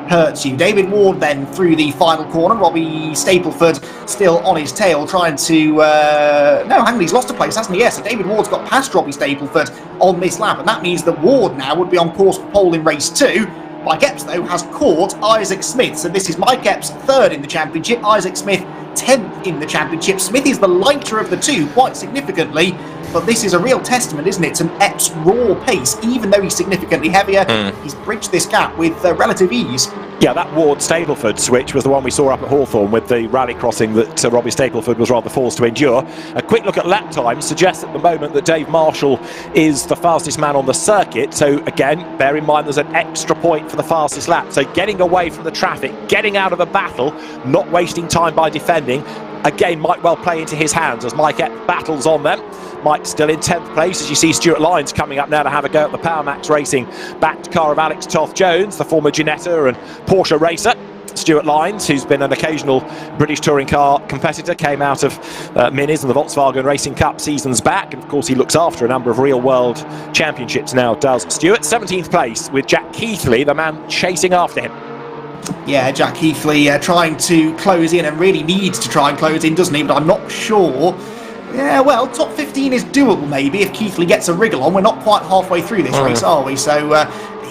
hurts you. David Ward then through the final corner. Robbie Stapleford still on his tail, trying to... no, hang on, he's lost a place, hasn't he? Yes, so David Ward's got past Robbie Stapleford on this lap, and that means that Ward now would be on course for pole in race 2. Mike Epps, though, has caught Isaac Smith, so this is Mike Epps 3rd in the championship, Isaac Smith 10th in the championship. Smith is the lighter of the 2, quite significantly, but this is a real testament, isn't it, to Epps' raw pace. Even though he's significantly heavier, he's bridged this gap with relative ease. Yeah, that Ward-Stableford switch was the one we saw up at Hawthorn with the rally crossing that Robbie Stableford was rather forced to endure. A quick look at lap time suggests at the moment that Dave Marshall is the fastest man on the circuit. So again, bear in mind there's an extra point for the fastest lap. So getting away from the traffic, getting out of a battle, not wasting time by defending, again might well play into his hands as Mike Epps battles on them. Mike still in 10th place as you see Stuart Lyons coming up now to have a go at the Power Max Racing backed car of Alex Toth-Jones, the former Ginetta and Porsche racer. Stuart Lyons, who's been an occasional British touring car competitor, came out of Minis and the Volkswagen Racing Cup seasons back, and of course he looks after a number of real world championships now, does Stuart. 17th place with Jack Keithley, the man chasing after him. Yeah, Jack Keithley trying to close in, and really needs to try and close in, doesn't he? But I'm not sure. Yeah, well, top 15 is doable maybe if Keithley gets a wriggle on. We're not quite halfway through this race, are we? So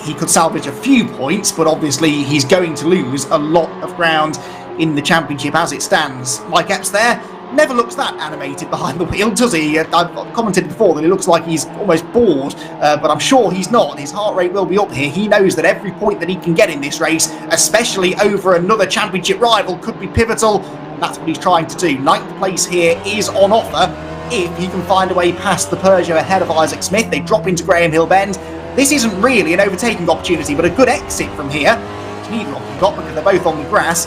he could salvage a few points, but obviously he's going to lose a lot of ground in the championship as it stands. Mike Epps there never looks that animated behind the wheel, does he? I've commented before that he looks like he's almost bored, but I'm sure he's not. His heart rate will be up here. He knows that every point that he can get in this race, especially over another championship rival, could be pivotal. That's what he's trying to do. 9th place here is on offer if he can find a way past the Peugeot ahead of Isaac Smith. They drop into Graham Hill Bend. This isn't really an overtaking opportunity, but a good exit from here, which neither of them got because they're both on the grass,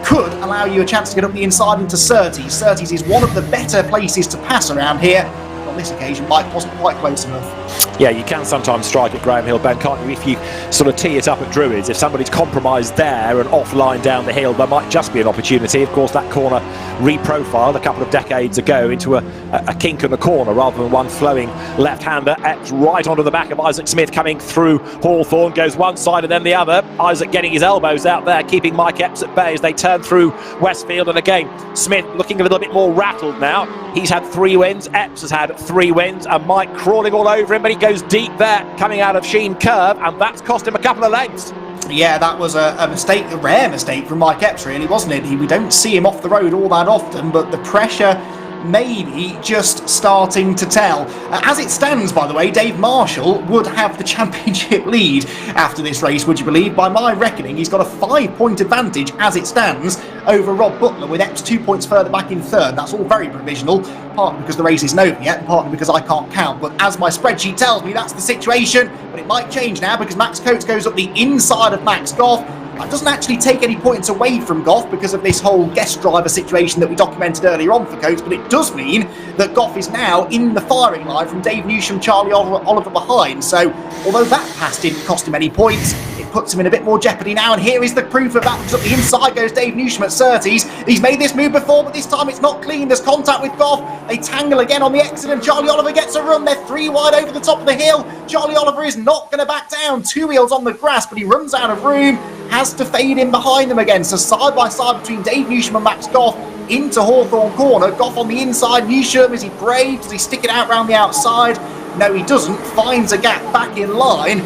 could allow you a chance to get up the inside into Surtees. Surtees is one of the better places to pass around here. On this occasion, Mike wasn't quite close enough. Yeah, you can sometimes strike at Graham Hill Bend, can't you, if you sort of tee it up at Druids. If somebody's compromised there and offline down the hill, there might just be an opportunity. Of course, that corner reprofiled a couple of decades ago into a kink in the corner rather than one flowing left-hander. Epps right onto the back of Isaac Smith coming through Hawthorn, goes one side and then the other. Isaac getting his elbows out there, keeping Mike Epps at bay as they turn through Westfield. And again, Smith looking a little bit more rattled now. He's had 3 wins, Epps has had 3 wins, and Mike crawling all over him, but he goes deep there coming out of Sheen Curve, and that's cost him a couple of lengths. Yeah, that was a mistake, a rare mistake from Mike Epps, really, wasn't it? We don't see him off the road all that often, but the pressure maybe just starting to tell. As it stands, by the way, Dave Marshall would have the championship lead after this race, would you believe? By my reckoning, he's got a 5-point advantage as it stands over Rob Butler, with Epps 2 points further back in third. That's all very provisional, partly because the race isn't over yet, and partly because I can't count. But as my spreadsheet tells me, that's the situation. But it might change now because Max Coates goes up the inside of Max Goff. That doesn't actually take any points away from Goff because of this whole guest driver situation that we documented earlier on for Coates, but it does mean that Goff is now in the firing line from Dave Newsham, Charlie Oliver behind. So although that pass didn't cost him any points, it puts him in a bit more jeopardy now, and here is the proof of that, because up the inside goes Dave Newsham at Surtees. He's made this move before, but this time it's not clean. There's contact with Goff. They tangle again on the exit, and Charlie Oliver gets a run. They're 3 wide over the top of the hill. Charlie Oliver is not going to back down. 2 wheels on the grass, but he runs out of room. Has to fade in behind them again. So side by side between Dave Newsham and Max Goff into Hawthorn Corner. Goff on the inside. Newsham, is he brave? Does he stick it out round the outside? No, he doesn't. Finds a gap back in line.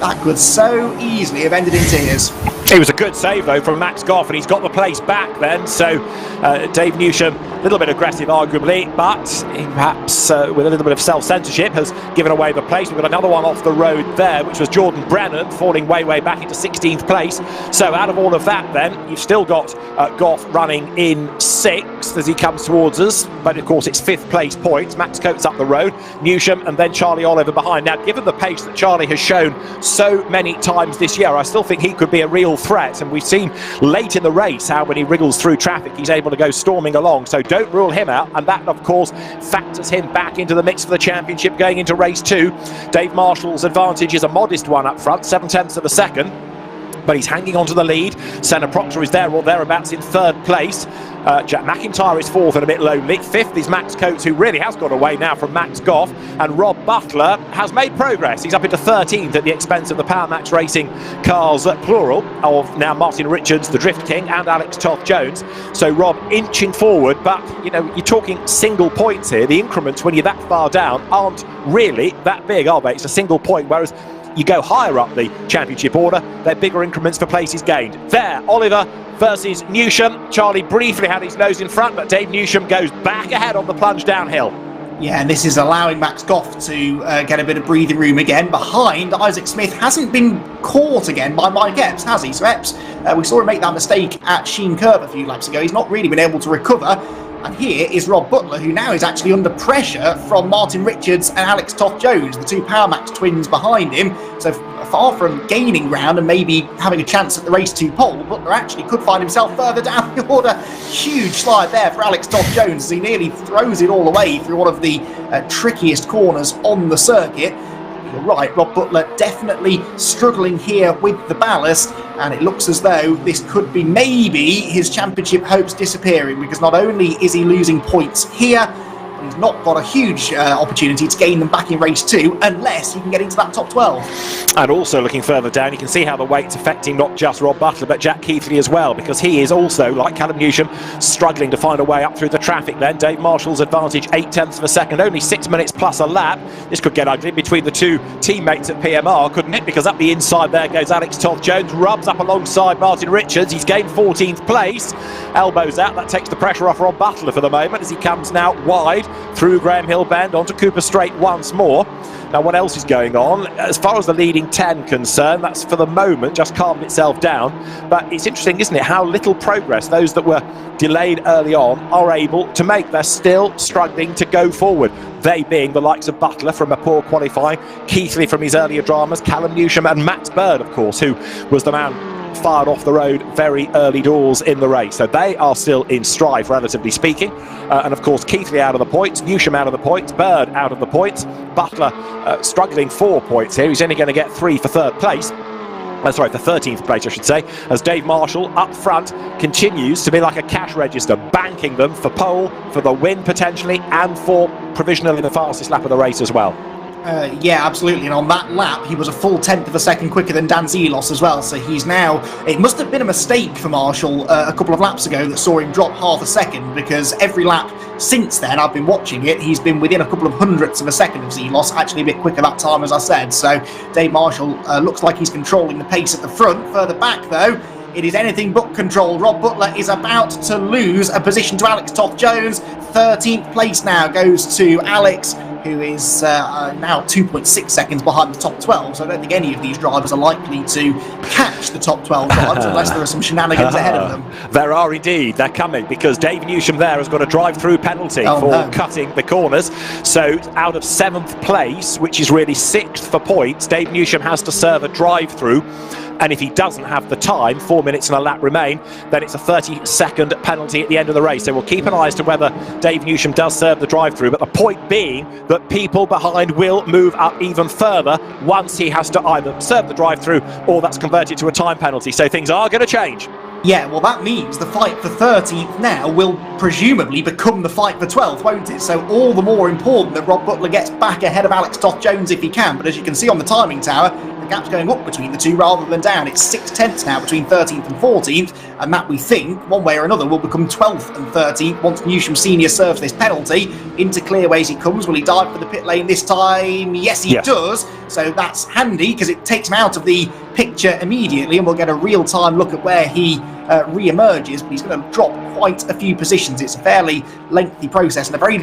That could so easily have ended in tears. It was a good save though from Max Goff, and he's got the place back then. So Dave Newsham, a little bit aggressive arguably, but he perhaps with a little bit of self-censorship has given away the place. We've got another one off the road there, which was Jordan Brennan falling way back into 16th place. So out of all of that then, you've still got Goff running in 6th as he comes towards us, but of course it's 5th place points. Max Coates up the road, Newsham and then Charlie Oliver behind. Now given the pace that Charlie has shown so many times this year, I still think he could be a real threat, and we've seen late in the race how when he wriggles through traffic he's able to go storming along, so don't rule him out, and that of course factors him back into the mix for the championship going into race 2. Dave Marshall's advantage is a modest one up front, 7/10 of a second, but he's hanging on to the lead. Senna Proctor is there or thereabouts in 3rd place. Jack McIntyre is 4th and a bit lonely. 5th is Max Coates, who really has got away now from Max Goff, and Rob Butler has made progress. He's up into 13th at the expense of the Power Max Racing cars, plural, of now Martin Richards, the Drift King, and Alex Toth-Jones. So Rob inching forward, but you know, you're talking single points here. The increments when you're that far down aren't really that big, are they? It's a single point, whereas you go higher up the championship order, they're bigger increments for places gained. There, Oliver versus Newsham. Charlie briefly had his nose in front, but Dave Newsham goes back ahead on the plunge downhill. Yeah, and this is allowing Max Goff to get a bit of breathing room again. Behind, Isaac Smith hasn't been caught again by Mike Epps, has he? So Epps, we saw him make that mistake at Sheen Curve a few laps ago. He's not really been able to recover. And here is Rob Butler, who now is actually under pressure from Martin Richards and Alex Toth-Jones, the two Power Max twins behind him. So far from gaining ground and maybe having a chance at the race 2 pole, Butler actually could find himself further down the order. Huge slide there for Alex Toth-Jones as he nearly throws it all away through one of the trickiest corners on the circuit. You're right, Rob Butler definitely struggling here with the ballast, and it looks as though this could be maybe his championship hopes disappearing, because not only is he losing points here, he's not got a huge opportunity to gain them back in race 2 unless he can get into that top 12. And also looking further down, you can see how the weight's affecting not just Rob Butler but Jack Keithley as well, because he is also, like Callum Newsham, struggling to find a way up through the traffic then. Dave Marshall's advantage 0.8 of a second, only 6 minutes plus a lap. This could get ugly between the two teammates at PMR, couldn't it? Because up the inside there goes Alex Toth-Jones, rubs up alongside Martin Richards. He's gained 14th place, elbows out. That takes the pressure off Rob Butler for the moment as he comes now wide through Graham Hill Bend onto Cooper Straight once more. Now, what else is going on? As far as the leading 10 concerned, that's for the moment just calmed itself down. But it's interesting, isn't it, how little progress those that were delayed early on are able to make. They're still struggling to go forward. They being the likes of Butler from a poor qualifying, Keithley from his earlier dramas, Callum Newsham and Max Bird, of course, who was the man fired off the road very early doors in the race. So they are still in strife, relatively speaking. And of course, Keithley out of the points, Newsham out of the points, Bird out of the points. Butler struggling 4 points here. He's only going to get 3 for third place. Sorry, for 13th place, I should say, as Dave Marshall up front continues to be like a cash register, banking them for pole, for the win potentially, and for provisional in the fastest lap of the race as well. Yeah, absolutely. And on that lap, he was a full 10th of a second quicker than Dan Zelos as well. So he's now... It must have been a mistake for Marshall a couple of laps ago that saw him drop half a second, because every lap since then, I've been watching it, he's been within a couple of hundredths of a second of Zelos, actually a bit quicker that time, as I said. So Dave Marshall looks like he's controlling the pace at the front. Further back, though, it is anything but control. Rob Butler is about to lose a position to Alex Toth-Jones. 13th place now goes to Alex, who is now 2.6 seconds behind the top 12. So I don't think any of these drivers are likely to catch the top 12 drivers unless there are some shenanigans ahead of them. There are indeed. They're coming, because Dave Newsham there has got a drive-through penalty for cutting the corners. So out of 7th place, which is really 6th for points, Dave Newsham has to serve a drive-through. And if he doesn't have the time, 4 minutes and a lap remain, then it's a 30-second penalty at the end of the race. So we'll keep an eye as to whether Dave Newsham does serve the drive-through. But the point being that people behind will move up even further once he has to either serve the drive-through or that's converted to a time penalty. So things are going to change. Yeah, well, that means the fight for 13th now will presumably become the fight for 12th, won't it? So all the more important that Rob Butler gets back ahead of Alex Toth-Jones if he can. But as you can see on the timing tower, the gap's going up between the two rather than down. It's 6/10 now between 13th and 14th, and that, we think, one way or another, will become 12th and 13th once Newsham Senior serves this penalty. Into clearways he comes. Will he dive for the pit lane this time? Yes, he does. So that's handy, because it takes him out of the picture immediately, and we'll get a real-time look at where he re-emerges. But he's going to drop quite a few positions. It's a fairly lengthy process and a very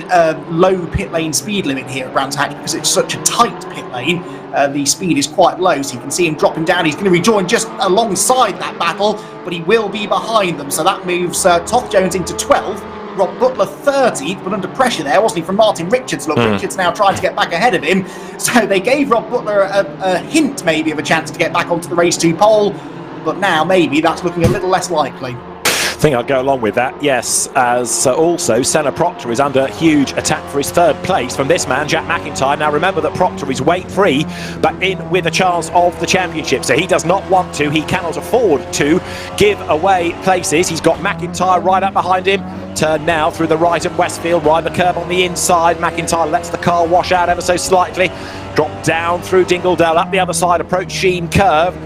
low pit lane speed limit here at Brands Hatch, because it's such a tight pit lane. The speed is quite low, so you can see him dropping down. He's going to rejoin just alongside that battle, but he will be behind them. So that moves Toth-Jones into 12th. Rob Butler 30th, but under pressure there, wasn't he, from Martin Richards? Look, Richards now trying to get back ahead of him. So they gave Rob Butler a hint, maybe, of a chance to get back onto the race 2 pole, but now maybe that's looking a little less likely. I think I'll go along with that, yes, as also Senna Proctor is under huge attack for his 3rd place from this man, Jack McIntyre. Now remember that Proctor is weight free, but in with a chance of the championship, so he does not want to, he cannot afford to give away places. He's got McIntyre right up behind him. Turn now through the right of Westfield, ride the curb on the inside. McIntyre lets the car wash out ever so slightly. Drop down through Dingledale, up the other side, approach Sheen Curve.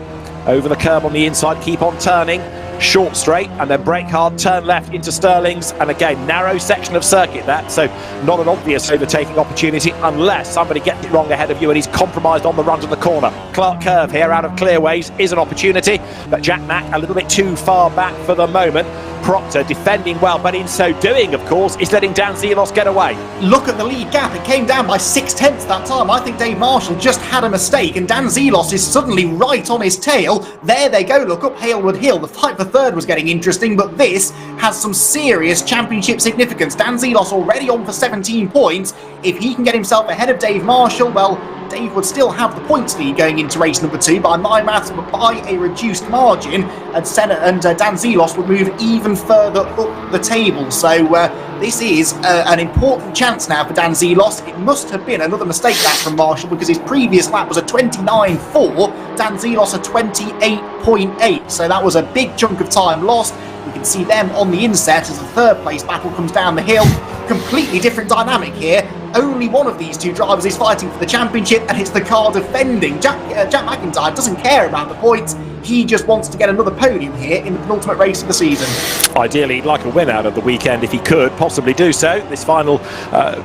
Over the curb on the inside, keep on turning. Short straight, and then brake hard, turn left into Stirling's, and again, narrow section of circuit that, so not an obvious overtaking opportunity unless somebody gets it wrong ahead of you and he's compromised on the run to the corner. Clark Curve here out of clearways is an opportunity, but Jack Mack a little bit too far back for the moment. Proctor defending well, but in so doing, of course, is letting Dan Zelos get away. Look at the lead gap. It came down by 6/10 that time. I think Dave Marshall just had a mistake, and Dan Zelos is suddenly right on his tail. There they go. Look up Halewood Hill. The fight for third was getting interesting, but this has some serious championship significance. Dan Zelos already on for 17 points. If he can get himself ahead of Dave Marshall, well, Dave would still have the points lead going into race number 2 by my maths, but by a reduced margin, and Dan Zelos would move even further up the table. So this is an important chance now for Dan Zelos. It must have been another mistake that from Marshall, because his previous lap was a 29.4, Dan Zelos a 28.8, so that was a big chunk of time lost. We can see them on the inset as the third place battle comes down the hill. Completely different dynamic here. Only one of these two drivers is fighting for the championship, and it's the car defending. Jack McIntyre doesn't care about the points. He just wants to get another podium here in the penultimate race of the season. Ideally, he'd like a win out of the weekend if he could possibly do so. This final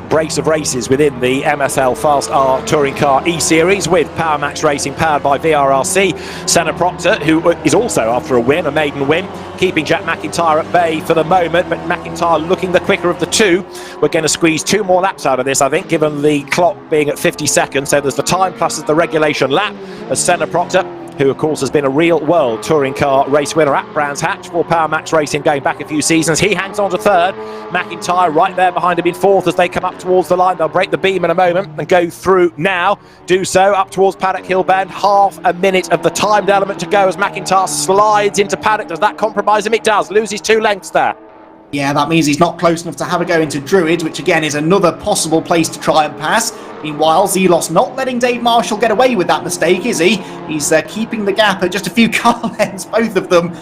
brace of races within the MSL FastR Touring Car eSeries with PowerMax Racing powered by VRRC. Senna Proctor, who is also after a win, a maiden win, keeping Jack McIntyre at bay for the moment, but McIntyre looking the quicker of the two. We're going to squeeze 2 more laps out of this, I think, given the clock being at 50 seconds. So there's the time plus the regulation lap as Senna Proctor, who of course has been a real world touring car race winner at Brands Hatch for PowerMax Racing going back a few seasons. He hangs on to third. McIntyre right there behind him in fourth as they come up towards the line. They'll break the beam in a moment and go through now. Do so up towards Paddock Hill Bend. Half a minute of the timed element to go as McIntyre slides into Paddock. Does that compromise him? It does. Loses 2 lengths there. Yeah, that means he's not close enough to have a go into Druids, which again is another possible place to try and pass. Meanwhile, Zelos not letting Dave Marshall get away with that mistake, is he? He's keeping the gap at just a few car lengths, both of them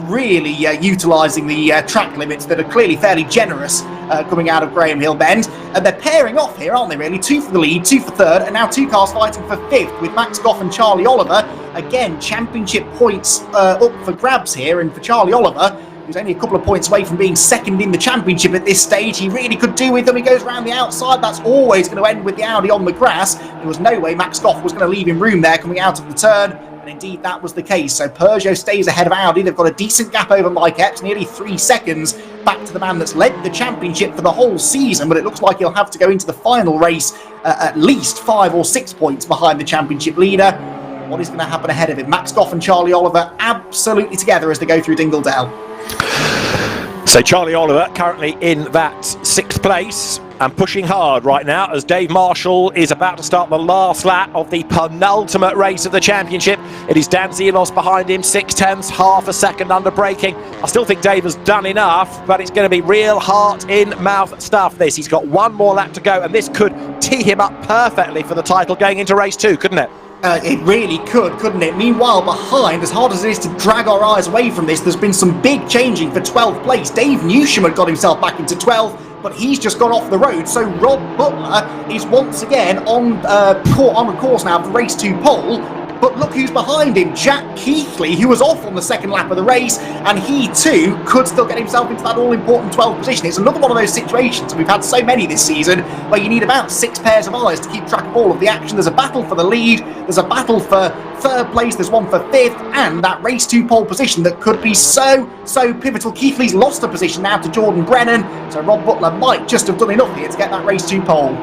really utilising the track limits that are clearly fairly generous coming out of Graham Hill Bend. And they're pairing off here, aren't they, really? 2 for the lead, 2 for third, and now 2 cars fighting for 5th with Max Goff and Charlie Oliver. Again, championship points up for grabs here, and for Charlie Oliver, who's only a couple of points away from being second in the championship at this stage. He really could do with them. He goes around the outside. That's always going to end with the Audi on the grass. There was no way Max Goff was going to leave him room there coming out of the turn. And indeed, that was the case. So Peugeot stays ahead of Audi. They've got a decent gap over Mike Epps, nearly 3 seconds back to the man that's led the championship for the whole season. But it looks like he'll have to go into the final race at least 5 or 6 points behind the championship leader. What is going to happen ahead of him? Max Goff and Charlie Oliver absolutely together as they go through Dingledale. So Charlie Oliver currently in that 6th place and pushing hard right now as Dave Marshall is about to start the last lap of the penultimate race of the championship. It is Dan Zelos behind him, 6/10, half a second under braking. I still think Dave has done enough, but it's going to be real heart-in-mouth stuff, this. He's got 1 more lap to go, and this could tee him up perfectly for the title going into race 2, couldn't it? It really could, couldn't it? Meanwhile, behind, as hard as it is to drag our eyes away from this, there's been some big changing for 12th place. Dave Newsham had got himself back into 12th, but he's just gone off the road. So Rob Butler is once again on a course now for race 2 pole. But look who's behind him, Jack Keithley, who was off on the 2nd lap of the race, and he too could still get himself into that all-important 12th position. It's another one of those situations, and we've had so many this season, where you need about 6 pairs of eyes to keep track of all of the action. There's a battle for the lead, there's a battle for 3rd place, there's one for 5th, and that race 2 pole position that could be so pivotal. Keithley's lost a position now to Jordan Brennan, so Rob Butler might just have done enough here to get that race 2 pole.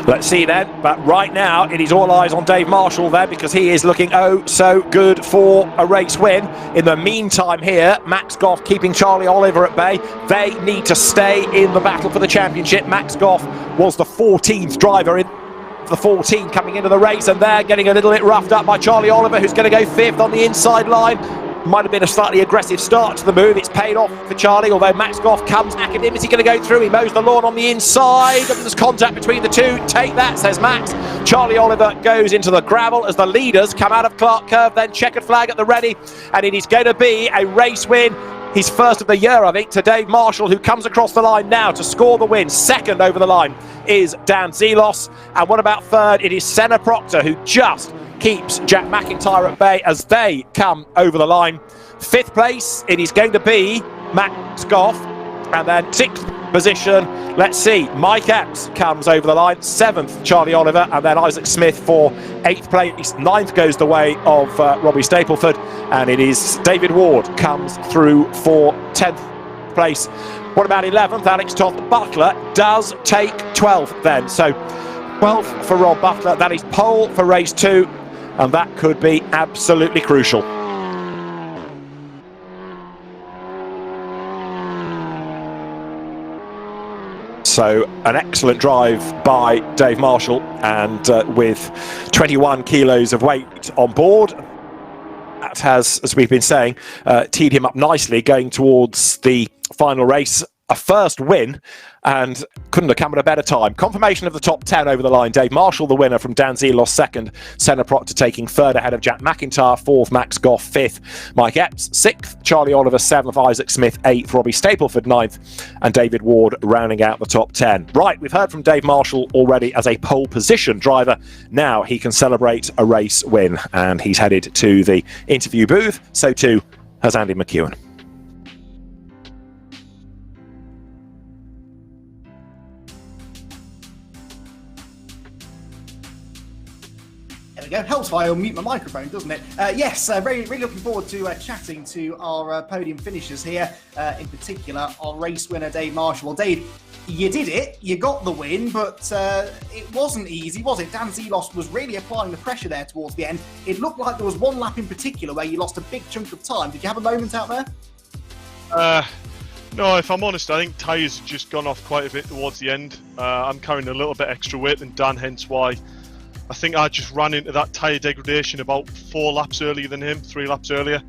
Let's see then, but right now it is all eyes on Dave Marshall there, because he is looking oh so good for a race win. In the meantime here, Max Goff keeping Charlie Oliver at bay. They need to stay in the battle for the championship. Max Goff was the 14th driver in the 14 coming into the race, and they're getting a little bit roughed up by Charlie Oliver, who's going to go 5th on the inside line. Might have been a slightly aggressive start to the move. It's paid off for Charlie, although Max Goff comes back at him. Is he going to go through? He mows the lawn on the inside. There's contact between the two. Take that, says Max. Charlie Oliver goes into the gravel as the leaders come out of Clark Curve, then checkered flag at the ready, and it is going to be a race win. His first of the year, I think, to Dave Marshall, who comes across the line now to score the win. 2nd over the line is Dan Zelos. And what about 3rd? It is Senna Proctor, who just keeps Jack McIntyre at bay as they come over the line. 5th place, it is going to be Max Goff. And then 6th position. Let's see, Mike Epps comes over the line, 7th Charlie Oliver, and then Isaac Smith for 8th place. 9th goes the way of Robbie Stapleford, and it is David Ward comes through for 10th place. What about 11th? Alex Toth Butler does take 12th then. So 12th for Rob Butler, that is pole for race 2, and that could be absolutely crucial. So an excellent drive by Dave Marshall, and with 21 kilos of weight on board, that has, as we've been saying, teed him up nicely going towards the final race. A first win, and couldn't have come at a better time. Confirmation of the top 10 over the line. Dave Marshall, the winner, from Dan Zelos, 2nd. Senna Proctor taking 3rd ahead of Jack McIntyre. 4th, Max Goff. 5th, Mike Epps. 6th, Charlie Oliver. 7th, Isaac Smith. 8th, Robbie Stapleford. 9th, and David Ward rounding out the top 10. Right, we've heard from Dave Marshall already as a pole position driver. Now he can celebrate a race win, and he's headed to the interview booth. So too has Andy McEwan. There we go. Helps if I unmute my microphone, doesn't it? Yes, really looking forward to chatting to our podium finishers here. In particular, our race winner, Dave Marshall. Well, Dave, you did it. You got the win, but it wasn't easy, was it? Dan Zelos was really applying the pressure there towards the end. It looked like there was one lap in particular where you lost a big chunk of time. Did you have a moment out there? No, if I'm honest, I think tyres have just gone off quite a bit towards the end. I'm carrying a little bit extra weight than Dan, hence why I think I just ran into that tyre degradation about 4 laps earlier than him, 3 laps earlier.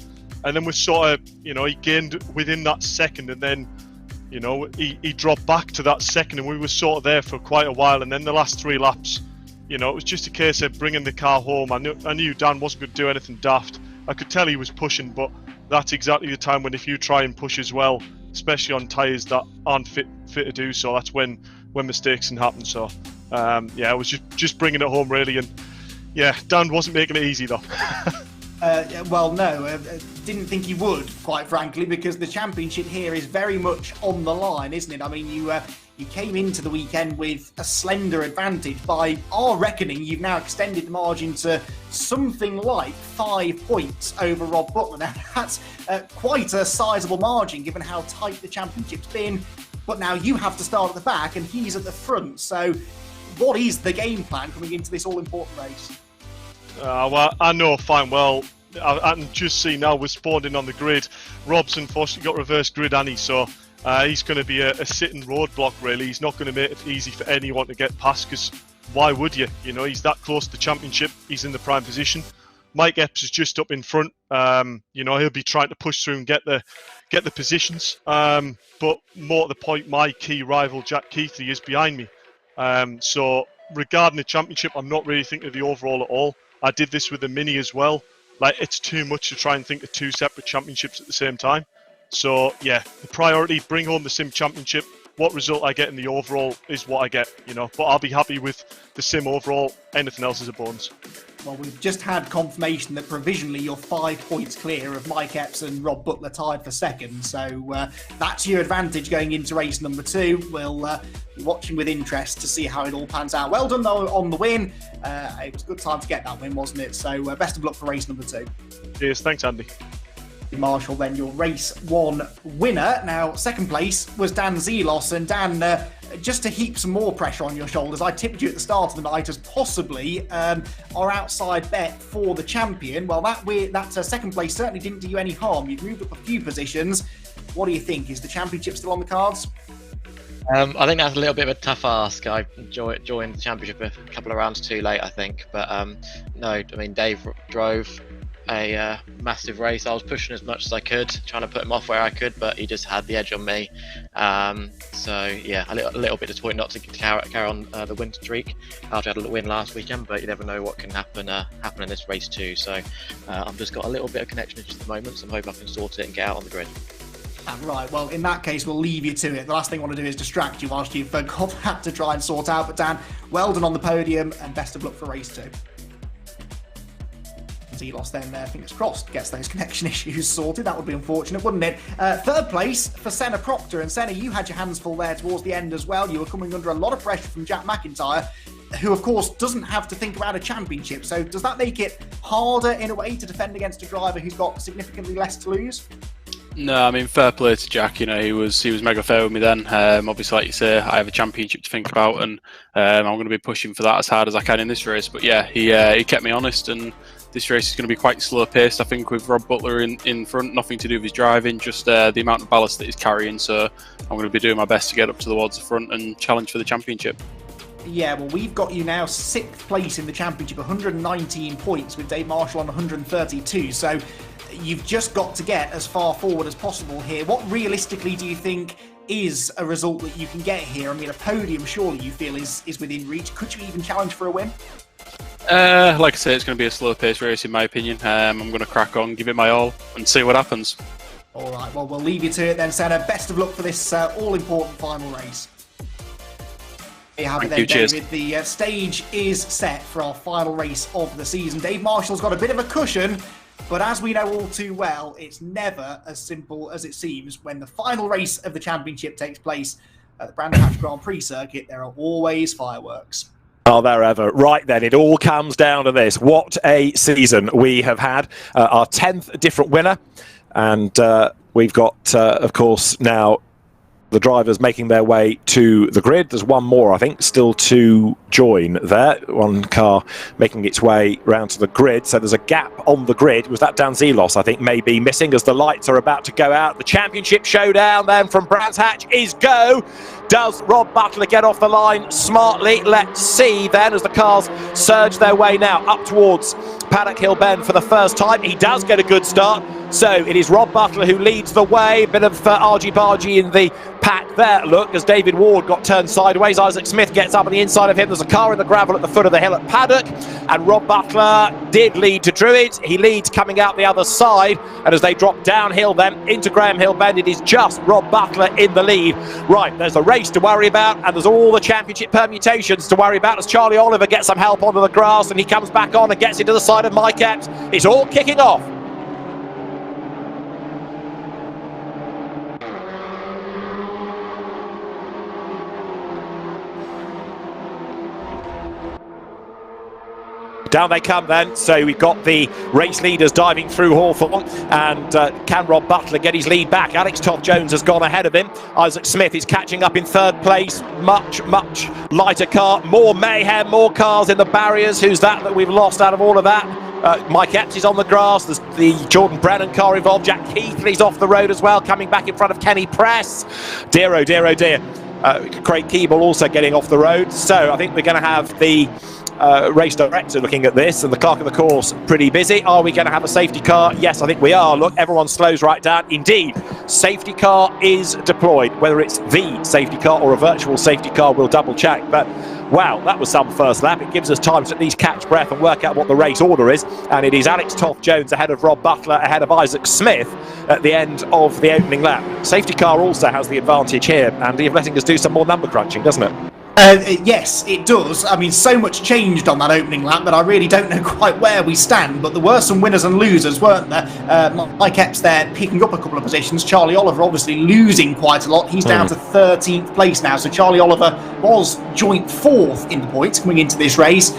And then we sort of, he gained within that second, and then, he dropped back to that second, and we were sort of there for quite a while. And then the last 3 laps, it was just a case of bringing the car home. I knew Dan wasn't going to do anything daft. I could tell he was pushing, but that's exactly the time when if you try and push as well, especially on tyres that aren't fit to do so, that's when mistakes can happen. So I was just bringing it home really, and Dan wasn't making it easy though. Well, no, didn't think he would, quite frankly, because the championship here is very much on the line, isn't it? I mean, you came into the weekend with a slender advantage. By our reckoning, you've now extended the margin to something like 5 points over Rob Butler. Now, that's quite a sizable margin, given how tight the championship's been. But now you have to start at the back, and he's at the front. So what is the game plan coming into this all-important race? Well, I know fine well. I can just see now we're spawned in on the grid. Rob's unfortunately got reverse grid, Annie, so he's going to be a sitting roadblock, really. He's not going to make it easy for anyone to get past, because why would you? He's that close to the championship. He's in the prime position. Mike Epps is just up in front. He'll be trying to push through and get the positions. But more to the point, my key rival, Jack Keithley, is behind me. So regarding the championship, I'm not really thinking of the overall at all. I did this with the Mini as well. It's too much to try and think of 2 separate championships at the same time. So the priority, bring home the Sim Championship. What result I get in the overall is what I get, but I'll be happy with the Sim overall. Anything else is a bonus. Well, we've just had confirmation that provisionally you're 5 points clear of Mike Epps and Rob Butler tied for second. So that's your advantage going into race number 2. We'll be watching with interest to see how it all pans out. Well done, though, on the win. It was a good time to get that win, wasn't it? So best of luck for race number 2. Cheers. Thanks, Andy. Marshall, then your race 1 winner. Now, second place was Dan Zelos, and Dan, just to heap some more pressure on your shoulders, I tipped you at the start of the night as possibly our outside bet for the champion. Well, that second place certainly didn't do you any harm. You've moved up a few positions. What do you think? Is the championship still on the cards? I think that's a little bit of a tough ask. I joined the championship a couple of rounds too late, I think. But no, I mean, Dave drove a massive race. I was pushing as much as I could, trying to put him off where I could, but he just had the edge on me. So yeah, a little bit disappointed not to carry on the win streak after I had a win last weekend, but you never know what can happen in this race too. So I've just got a little bit of connection issues at the moment, so I'm hoping I can sort it and get out on the grid. Right, well, in that case, we'll leave you to it. The last thing I want to do is distract you whilst you've got that to try and sort out. But Dan, well done on the podium, and best of luck for race 2. Zelos then, fingers crossed, gets those connection issues sorted. That would be unfortunate, wouldn't it? Third place for Senna Proctor, and Senna, you had your hands full there towards the end as well. You were coming under a lot of pressure from Jack McIntyre, who of course doesn't have to think about a championship. So does that make it harder in a way to defend against a driver who's got significantly less to lose? No, I mean, fair play to Jack. You know, he was mega fair with me then. Obviously, like you say, I have a championship to think about, and I'm going to be pushing for that as hard as I can in this race. But yeah, he kept me honest, and this race is going to be quite slow paced. I think with Rob Butler in front, nothing to do with his driving, just the amount of ballast that he's carrying. So I'm going to be doing my best to get up towards the front and challenge for the championship. Yeah, well, we've got you now 6th place in the championship, 119 points, with Dave Marshall on 132. So you've just got to get as far forward as possible here. What realistically do you think is a result that you can get here? I mean, a podium surely you feel is within reach. Could you even challenge for a win? Like I say, it's going to be a slow-paced race in my opinion. I'm going to crack on, give it my all, and see what happens. All right, well, we'll leave you to it then, Senna. Best of luck for this all-important final race. There you have it then, David. The stage is set for our final race of the season. Dave Marshall's got a bit of a cushion, but as we know all too well, it's never as simple as it seems. When the final race of the championship takes place at the Brands Hatch Grand Prix circuit, there are always fireworks. Are there ever? Right then, it all comes down to this. What a season we have had. Our 10th different winner. And we've got, of course, now the drivers making their way to the grid. There's one more, I think, still to join there. One car making its way round to the grid. So there's a gap on the grid. Was that Dan Zelos, I think, may be missing as the lights are about to go out. The championship showdown then from Brands Hatch is go. Does Rob Butler get off the line smartly? Let's see then as the cars surge their way now up towards Paddock Hill Bend for the first time. He does get a good start. So it is Rob Butler who leads the way. Bit of argy-bargy in the pack there. Look, as David Ward got turned sideways. Isaac Smith gets up on the inside of him. There's a car in the gravel at the foot of the hill at Paddock. And Rob Butler did lead to Druid. He leads coming out the other side. And as they drop downhill then into Graham Hill Bend, it is just Rob Butler in the lead. Right, there's the race to worry about. And there's all the championship permutations to worry about as Charlie Oliver gets some help onto the grass. And he comes back on and gets into the side of Mike Epps. It's all kicking off. Down they come then, so we've got the race leaders diving through Hawthorne, and can Rob Butler get his lead back? Alex Toth-Jones has gone ahead of him. Isaac Smith is catching up in third place. Much lighter car, more mayhem, more cars in the barriers. Who's that we've lost out of all of that? Mike Epps is on the grass. There's the Jordan Brennan car involved. Jack Keithley's off the road as well, coming back in front of Kenny Press. Dear, oh dear, oh dear. Craig Keeble also getting off the road. So I think we're going to have the race director looking at this, and the clerk of the course pretty busy. Are we going to have a safety car? Yes, I think we are. Look, everyone slows right down. Indeed, safety car is deployed. Whether it's the safety car or a virtual safety car, we'll double check. But wow, that was some first lap. It gives us time to at least catch breath and work out what the race order is. And it is Alex Toth-Jones ahead of Rob Butler, ahead of Isaac Smith at the end of the opening lap. Safety car also has the advantage here, Andy, of letting us do some more number crunching, doesn't it? Yes, it does. I mean, so much changed on that opening lap that I really don't know quite where we stand, but there were some winners and losers, weren't there? Mike Epps there picking up a couple of positions. Charlie Oliver obviously losing quite a lot. He's down to 13th place now, so Charlie Oliver was joint 4th in the points coming into this race.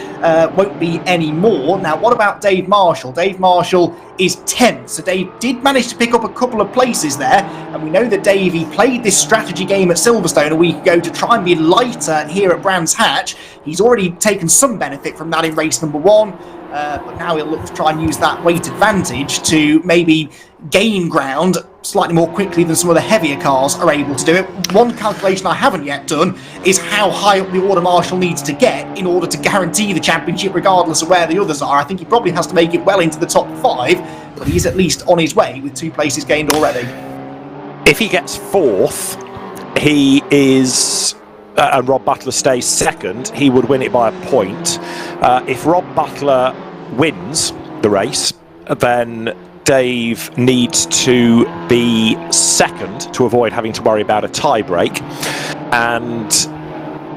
Won't be any more. Now, what about Dave Marshall? Dave Marshall is 10th, so Dave did manage to pick up a couple of places there, and we know that Dave, he played this strategy game at Silverstone a week ago to try and be lighter here at Brands Hatch. He's already taken some benefit from that in race number 1, but now he'll look to try and use that weight advantage to maybe gain ground slightly more quickly than some of the heavier cars are able to do it. One calculation I haven't yet done is how high up the order Marshall needs to get in order to guarantee the championship regardless of where the others are. I think he probably has to make it well into the top 5, but he's at least on his way with 2 places gained already. If he gets 4th, he is... and Rob Butler stays 2nd, he would win it by a point. If Rob Butler wins the race, then Dave needs to be 2nd to avoid having to worry about a tie break. And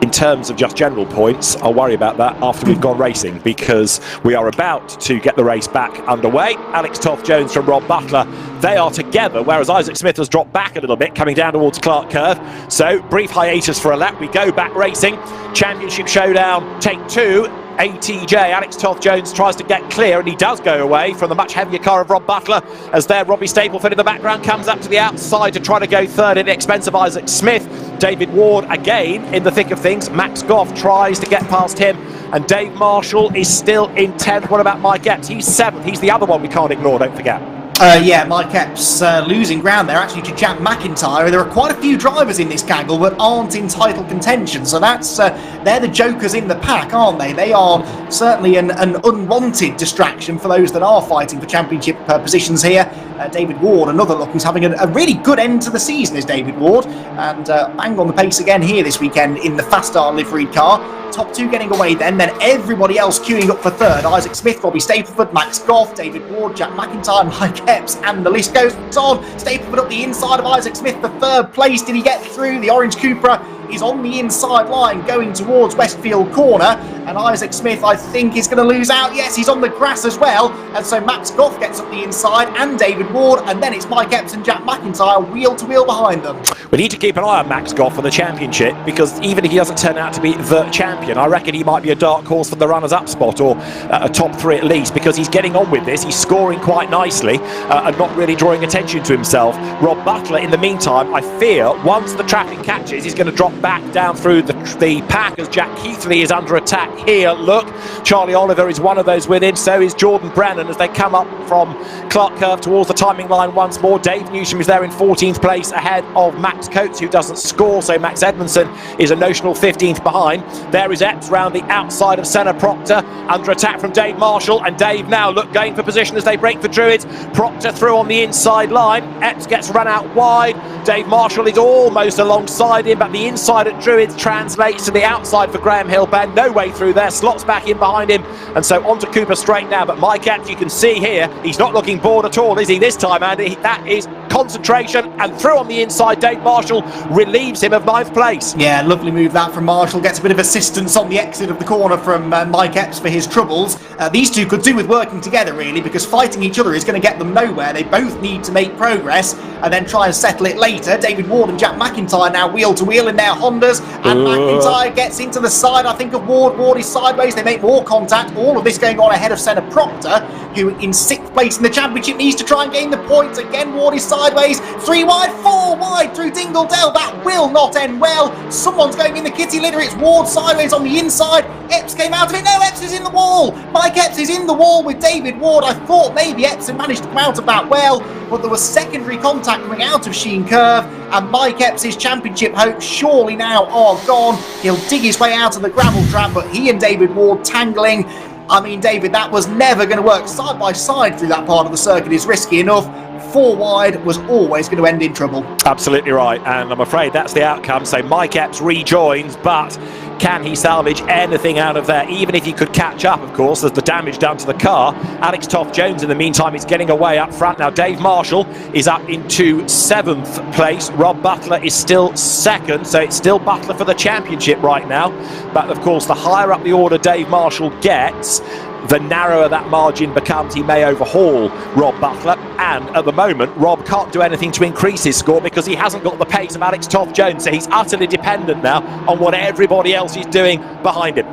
in terms of just general points, I'll worry about that after we've gone racing, because we are about to get the race back underway. Alex Toth-Jones from Rob Butler, they are together, whereas Isaac Smith has dropped back a little bit, coming down towards Clark Curve. So, brief hiatus for a lap. We go back racing. Championship showdown, take 2. ATJ, Alex Toth-Jones tries to get clear, and he does go away from the much heavier car of Rob Butler, as there Robbie Stapleford in the background comes up to the outside to try to go third at the expense of Isaac Smith. David Ward again in the thick of things. Max Goff tries to get past him, and Dave Marshall is still in 10th. What about Mike Epps? He's 7th. He's the other one we can't ignore, don't forget. Yeah, Mike Epps losing ground there actually to Jack McIntyre. There are quite a few drivers in this gaggle that aren't in title contention, so that's they're the jokers in the pack, aren't they? They are certainly an unwanted distraction for those that are fighting for championship positions here. David Ward, another look who's having a really good end to the season, is David Ward, and bang on the pace again here this weekend in the FastR liveried car. Top 2 getting away then everybody else queuing up for third. Isaac Smith, Robbie Stapleford, Max Goff, David Ward, Jack McIntyre, Mike Epps, and the list goes on. Stapleford up the inside of Isaac Smith for third place. Did he get through? The orange Cupra is on the inside line going towards Westfield Corner, and Isaac Smith, I think, is going to lose out. Yes, he's on the grass as well, and so Max Goff gets up the inside, and David Ward, and then it's Mike Epps and Jack McIntyre wheel to wheel behind them. We need to keep an eye on Max Goff for the championship, because even if he doesn't turn out to be the champion, I reckon he might be a dark horse for the runners-up spot, or a top 3 at least, because he's getting on with this. He's scoring quite nicely and not really drawing attention to himself. Rob Butler, in the meantime, I fear once the traffic catches, he's going to drop back down through the pack, as Jack Keithley is under attack here. Look, Charlie Oliver is one of those with him, so is Jordan Brennan as they come up from Clark Curve towards the timing line once more. Dave Newsham is there in 14th place ahead of Max Coates, who doesn't score, so Max Edmondson is a notional 15th behind. There is Epps round the outside of Senna Proctor, under attack from Dave Marshall, and Dave now look going for position as they break for Druids. Proctor through on the inside line. Epps gets run out wide. Dave Marshall is almost alongside him, but the inside at Druids translates to the outside for Graham Hillband. No way through there, slots back in behind him, and so on to Cooper straight now. But Mike Epps, you can see here, he's not looking bored at all, is he, this time, Andy? That is concentration, and through on the inside, Dave Marshall relieves him of 9th place. Yeah, lovely move that from Marshall. Gets a bit of assistance on the exit of the corner from Mike Epps for his troubles. These two could do with working together, really, because fighting each other is going to get them nowhere. They both need to make progress and then try and settle it later. David Ward and Jack McIntyre now wheel to wheel in their Hondas, and McIntyre gets into the side, I think, of Ward. Ward is sideways. They make more contact. All of this going on ahead of Senna Proctor, who in 6th place in the championship needs to try and gain the points. Again, Ward is sideways. 3 wide, 4 wide through Dingle Dell. That will not end well. Someone's going in the kitty litter. It's Ward sideways on the inside. Epps came out of it. No, Epps is in the wall. Mike Epps is in the wall with David Ward. I thought maybe Epps had managed to come out of that well, but there was secondary contact coming out of Sheen Curve, and Mike Epps' championship hopes surely now are gone. He'll dig his way out of the gravel trap, but he and David Ward tangling. I mean, David, that was never going to work. Side by side through that part of the circuit is risky enough. 4 wide was always going to end in trouble. Absolutely right, and I'm afraid that's the outcome. So Mike Epps rejoins, but can he salvage anything out of there? Even if he could catch up, of course, there's the damage done to the car. Alex Toth-Jones, in the meantime, is getting away up front. Now, Dave Marshall is up into 7th place. Rob Butler is still 2nd, so it's still Butler for the championship right now. But, of course, the higher up the order Dave Marshall gets, the narrower that margin becomes. He may overhaul Rob Butler, and at the moment Rob can't do anything to increase his score because he hasn't got the pace of Alex Toth-Jones, so he's utterly dependent now on what everybody else is doing behind him.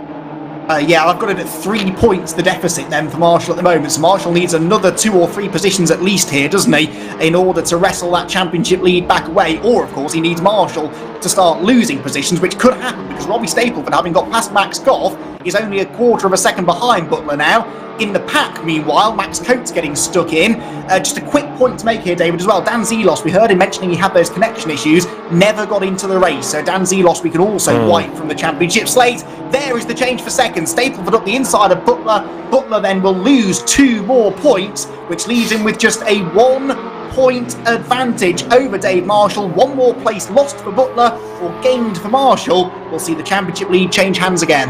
Yeah, I've got it at 3 points, the deficit then for Marshall at the moment. So Marshall needs another 2 or 3 positions at least here, doesn't he, in order to wrestle that championship lead back away. Or, of course, he needs Marshall to start losing positions, which could happen because Robbie Stapleford, having got past Max Goff, is only a quarter of a second behind Butler now. In the pack, meanwhile, Max Coates getting stuck in. Just a quick point to make here, David, as well. Dan Zelos, we heard him mentioning he had those connection issues, never got into the race. So Dan Zelos we can also wipe from the championship slate. There is the change for second. Stapleford up the inside of Butler. Butler then will lose 2 more points, which leaves him with just a 1-point advantage over Dave Marshall. 1 more place lost for Butler or gained for Marshall. we'll see the championship lead change hands again.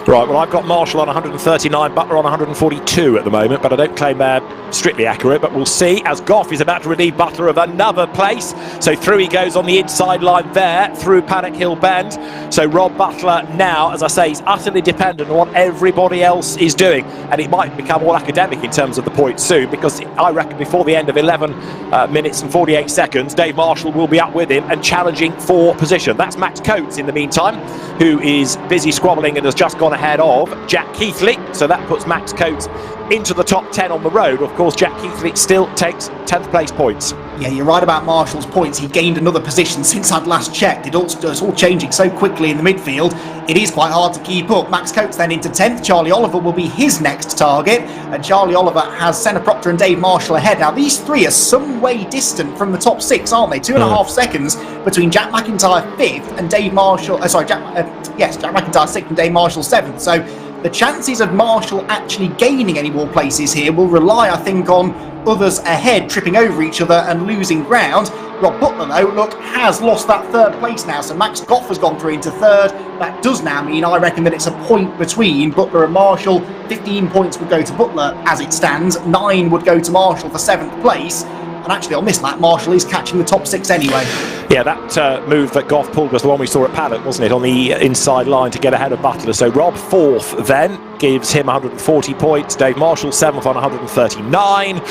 Right, well, I've got Marshall on 139, Butler on 142 at the moment, but I don't claim they're strictly accurate, but we'll see as Goff is about to relieve Butler of another place. So through he goes on the inside line there, through Paddock Hill Bend. So Rob Butler now, as I say, he's utterly dependent on what everybody else is doing, and it might become all academic in terms of the points soon, because I reckon before the end of 11 minutes and 48 seconds, Dave Marshall will be up with him and challenging for position. That's Max Coates in the meantime, who is busy squabbling and has just gone ahead of Jack Keithley. So that puts Max Coates into the top 10 on the road. Of course, Jack Keithley still takes 10th place points. Yeah, you're right about Marshall's points. He gained another position since I'd last checked. It's all changing so quickly in the midfield. It is quite hard to keep up. Max Coates then into 10th. Charlie Oliver will be his next target. And Charlie Oliver has Senna Proctor and Dave Marshall ahead. Now, these three are some way distant from the top six, aren't they? 2.5 seconds between Jack McIntyre 5th and Dave Marshall... Jack McIntyre 6th and Dave Marshall 7th. So the chances of Marshall actually gaining any more places here will rely, I think, on others ahead tripping over each other and losing ground. Rob Butler, though, look, has lost that 3rd place now, so Max Goff has gone through into 3rd. That does now mean, I reckon, that it's a point between Butler and Marshall. 15 points would go to Butler as it stands, 9 would go to Marshall for 7th place. And actually on this lap, Marshall is catching the top 6 anyway. Yeah, that move that Goff pulled was the one we saw at Paddock, wasn't it, on the inside line to get ahead of Butler. So Rob 4th then, gives him 140 points. Dave Marshall 7th on 139.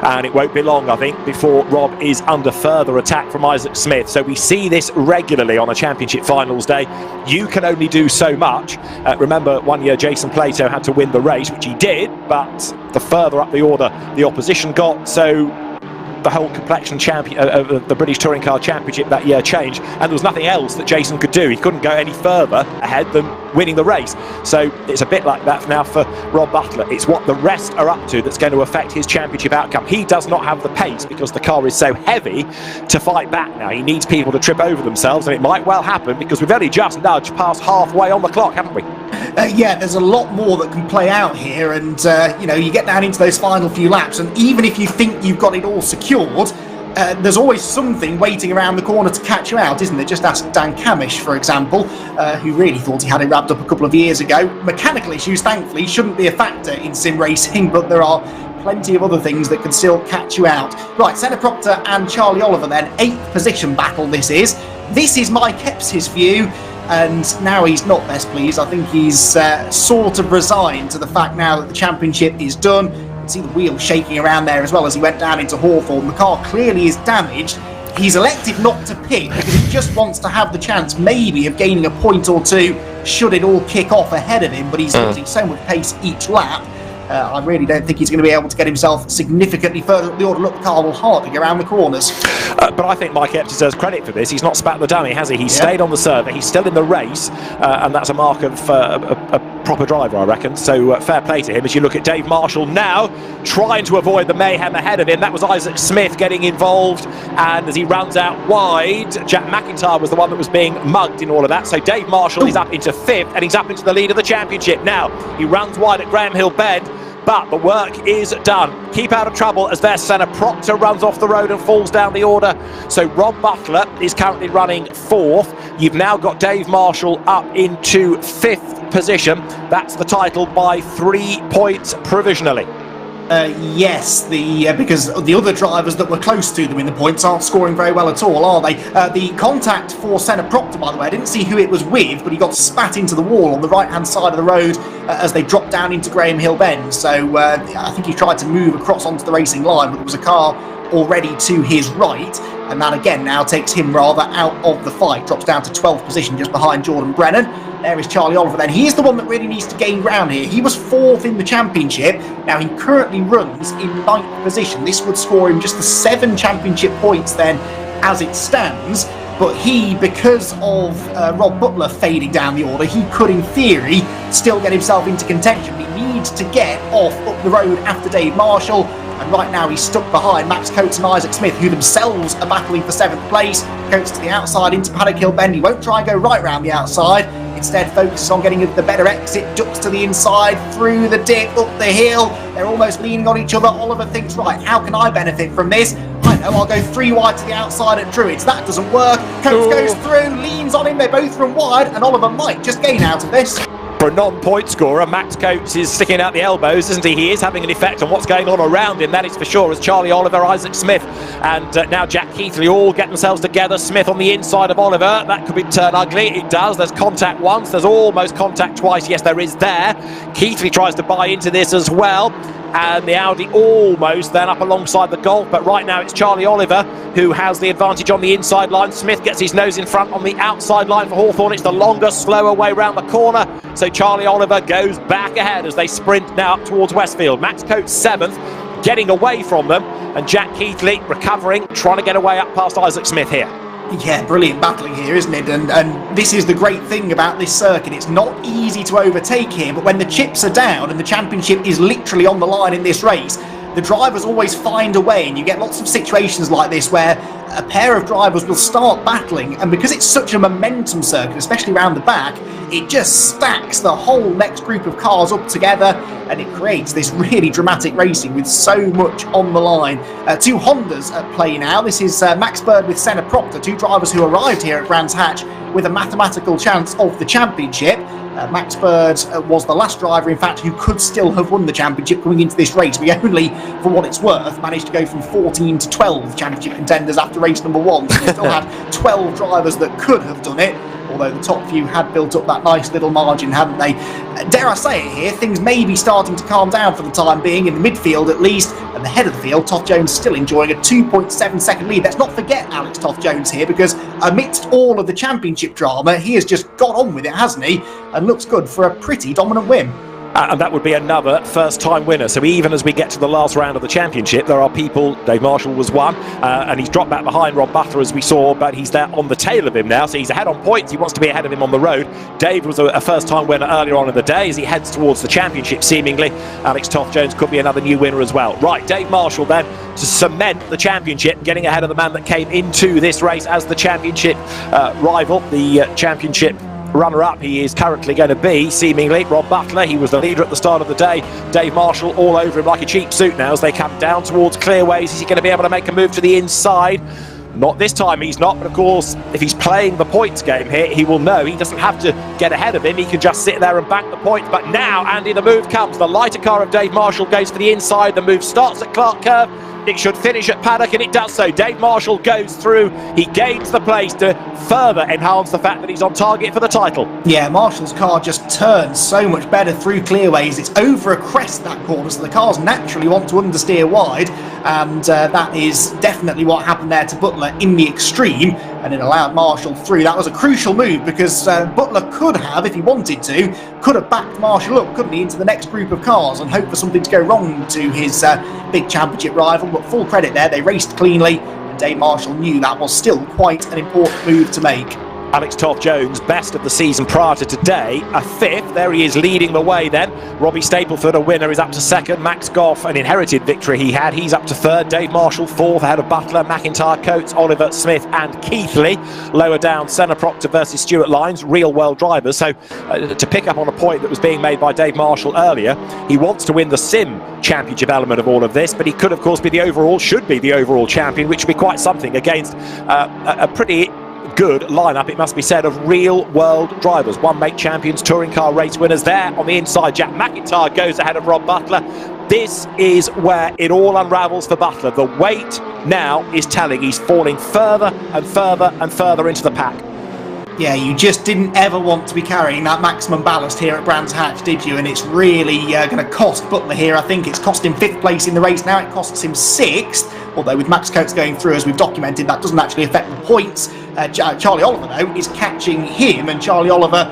And it won't be long, I think, before Rob is under further attack from Isaac Smith. So we see this regularly on a championship finals day. You can only do so much. Remember, one year Jason Plato had to win the race, which he did, but the further up the order the opposition got, so the whole complexion of the British Touring Car Championship that year changed, and there was nothing else that Jason could do. He couldn't go any further ahead than winning the race. So it's a bit like that now for Rob Butler. It's what the rest are up to that's going to affect his championship outcome. He does not have the pace because the car is so heavy to fight back now. He needs people to trip over themselves, and it might well happen because we've only just nudged past halfway on the clock, haven't we? Yeah, there's a lot more that can play out here, and you get down into those final few laps, and even if you think you've got it all secured, there's always something waiting around the corner to catch you out, isn't there? Just ask Dan Camish, for example, who really thought he had it wrapped up a couple of years ago. Mechanical issues, thankfully, shouldn't be a factor in sim racing, but there are plenty of other things that can still catch you out. Right, Senna Proctor and Charlie Oliver then, 8th position battle this is. This is Mike Epps' view, and now he's not best pleased. I think he's sort of resigned to the fact now that the championship is done. You can see the wheels shaking around there as well as he went down into Hawthorne. The car clearly is damaged. He's elected not to pit because he just wants to have the chance maybe of gaining a point or two should it all kick off ahead of him, but he's losing so much pace each lap. I really don't think he's going to be able to get himself significantly further up the order. Look, the car will hardly go around the corners. But I think Mike Epps deserves credit for this. He's not spat the dummy, has he? He's stayed on the server. He's still in the race, and that's a mark of a proper driver, I reckon. So fair play to him. As you look at Dave Marshall now, trying to avoid the mayhem ahead of him. That was Isaac Smith getting involved, and as he runs out wide, Jack McIntyre was the one that was being mugged in all of that. So Dave Marshall is up into 5th, and he's up into the lead of the championship. Now, he runs wide at Graham Hill Bend, but the work is done. Keep out of trouble as their Senna Proctor runs off the road and falls down the order. So Rob Butler is currently running 4th. You've now got Dave Marshall up into 5th position. That's the title by 3 points provisionally. Yes, because the other drivers that were close to them in the points aren't scoring very well at all, are they? The contact for Senna Proctor, by the way, I didn't see who it was with, but he got spat into the wall on the right-hand side of the road as they dropped down into Graham Hill Bend. So I think he tried to move across onto the racing line, but there was a car already to his right, and that again now takes him rather out of the fight. Drops down to 12th position just behind Jordan Brennan. There is Charlie Oliver then. He is the one that really needs to gain ground here. He was 4th in the championship. Now he currently runs in 9th position. This would score him just the 7 championship points then as it stands. But he, because of Rob Butler fading down the order, he could in theory still get himself into contention. He needs to get off up the road after Dave Marshall. And right now he's stuck behind Max Coates and Isaac Smith, who themselves are battling for 7th place. Coates to the outside into Paddock Hill Bend. He won't try and go right round the outside. instead focuses on getting the better exit, ducks to the inside, through the dip, up the hill. They're almost leaning on each other. Oliver thinks, right, how can I benefit from this? I know, I'll go 3 wide to the outside at Druids. That doesn't work. Coates goes through, leans on him. They both run wide, and Oliver might just gain out of this. For a non-point scorer, Max Coates is sticking out the elbows, isn't he? He is having an effect on what's going on around him, that is for sure, as Charlie Oliver, Isaac Smith and now Jack Keithley all get themselves together. Smith on the inside of Oliver. That could be turn ugly. It does. There's contact once. There's almost contact twice. Yes, there is there. Keithley tries to buy into this as well. And the Audi almost then up alongside the Golf, but right now it's Charlie Oliver who has the advantage on the inside line. Smith gets his nose in front on the outside line for Hawthorn. It's the longer, slower way round the corner, so Charlie Oliver goes back ahead as they sprint now up towards Westfield. Max Coates 7th, getting away from them, and Jack Keithley recovering, trying to get away up past Isaac Smith here. Yeah, brilliant battling here, isn't it? And this is the great thing about this circuit. It's not easy to overtake here, but when the chips are down and the championship is literally on the line in this race, the drivers always find a way, and you get lots of situations like this where a pair of drivers will start battling, and because it's such a momentum circuit, especially around the back, it just stacks the whole next group of cars up together, and it creates this really dramatic racing with so much on the line. 2 Hondas at play now. This is Max Bird with Senna Proctor, 2 drivers who arrived here at Brands Hatch with a mathematical chance of the championship. Max Bird was the last driver, in fact, who could still have won the championship coming into this race. We only, for what it's worth, managed to go from 14 to 12 championship contenders after race number 1. So we still had 12 drivers that could have done it, although the top few had built up that nice little margin, hadn't they? Dare I say it here, things may be starting to calm down for the time being, in the midfield at least, and the head of the field, Toff Jones, still enjoying a 2.7 second lead. Let's not forget Alex Toff Jones here, because amidst all of the championship drama, he has just got on with it, hasn't he? And looks good for a pretty dominant win. And that would be another first-time winner. So even as we get to the last round of the championship, there are people. Dave Marshall was one, and he's dropped back behind Rob Butler, as we saw, but he's there on the tail of him now, so he's ahead on points. He wants to be ahead of him on the road. Dave was a first-time winner earlier on in the day as he heads towards the championship, seemingly. Alex Toff Jones could be another new winner as well. Right, Dave Marshall then to cement the championship, getting ahead of the man that came into this race as the championship rival, the championship runner-up. He is currently going to be, seemingly, Rob Butler. He was the leader at the start of the day. Dave Marshall all over him like a cheap suit now as they come down towards Clearways. Is he going to be able to make a move to the inside? Not this time, he's not, but of course, if he's playing the points game here, he will know he doesn't have to get ahead of him. He can just sit there and bank the points. But now, Andy, the move comes. The lighter car of Dave Marshall goes for the inside. The move starts at Clark Curve. It should finish at Paddock, and it does so. Dave Marshall goes through. He gains the place to further enhance the fact that he's on target for the title. Yeah, Marshall's car just turns so much better through Clearways. It's over a crest, that corner, so the cars naturally want to understeer wide, and that is definitely what happened there to Butler in the extreme, and it allowed Marshall through. That was a crucial move because Butler could have, if he wanted to, could have backed Marshall up, couldn't he, into the next group of cars and hope for something to go wrong to his big championship rival. But full credit there, they raced cleanly, and Dave Marshall knew that was still quite an important move to make. Alex Toff Jones, best of the season prior to today, a 5th. There he is leading the way then. Robbie Stapleford, a winner, is up to 2nd. Max Goff, an inherited victory he had, he's up to 3rd. Dave Marshall 4th, ahead of Butler, McIntyre, Coates, Oliver, Smith and Keithley. Lower down, Senna Proctor versus Stuart Lyons, real world drivers. So to pick up on a point that was being made by Dave Marshall earlier, he wants to win the sim championship element of all of this, but he could of course be the overall, should be the overall champion, which would be quite something against a pretty good lineup, it must be said, of real world drivers. One make champions, touring car race winners. There on the inside, Jack McIntyre goes ahead of Rob Butler. This is where it all unravels for Butler. The weight now is telling. He's falling further and further and further into the pack. Yeah, you just didn't ever want to be carrying that maximum ballast here at Brands Hatch, did you? And it's really going to cost Butler here. I think it's cost him 5th place in the race now. It costs him 6th, although with Max Coates going through, as we've documented, that doesn't actually affect the points. Charlie Oliver, though, is catching him, and Charlie Oliver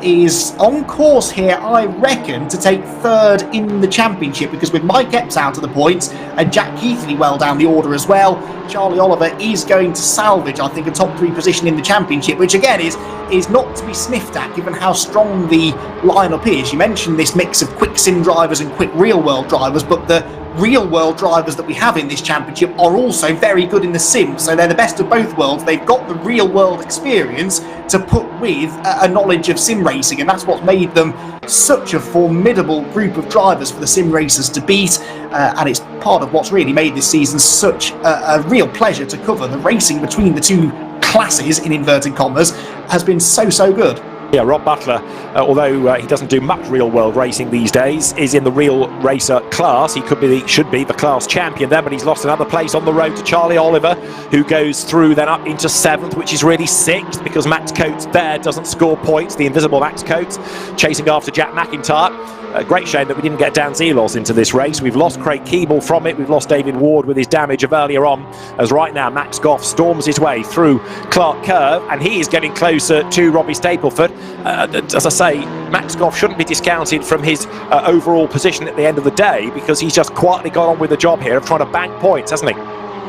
is on course here, I reckon, to take 3rd in the championship, because with Mike Epps out of the points and Jack Keithley well down the order as well, Charlie Oliver is going to salvage, I think, a top 3 position in the championship, which again is not to be sniffed at given how strong the lineup is. You mentioned this mix of quick sim drivers and quick real world drivers, but the real world drivers that we have in this championship are also very good in the sim, so they're the best of both worlds. They've got the real world experience to put with a knowledge of sim racing, and that's what's made them such a formidable group of drivers for the sim racers to beat, and it's part of what's really made this season such a real pleasure to cover. The racing between the two classes, in inverted commas, has been so good. Yeah, Rob Butler, although he doesn't do much real-world racing these days, is in the real racer class. He should be the class champion then, but he's lost another place on the road to Charlie Oliver, who goes through then up into 7th, which is really 6th, because Max Coates there doesn't score points, the invisible Max Coates, chasing after Jack McIntyre. A great shame that we didn't get Dan Zelos into this race. We've lost Craig Keeble from it. We've lost David Ward with his damage of earlier on, as right now Max Goff storms his way through Clark Curve, and he is getting closer to Robbie Stapleford. As I say, Max Goff shouldn't be discounted from his overall position at the end of the day, because he's just quietly got on with the job here of trying to bank points, hasn't he?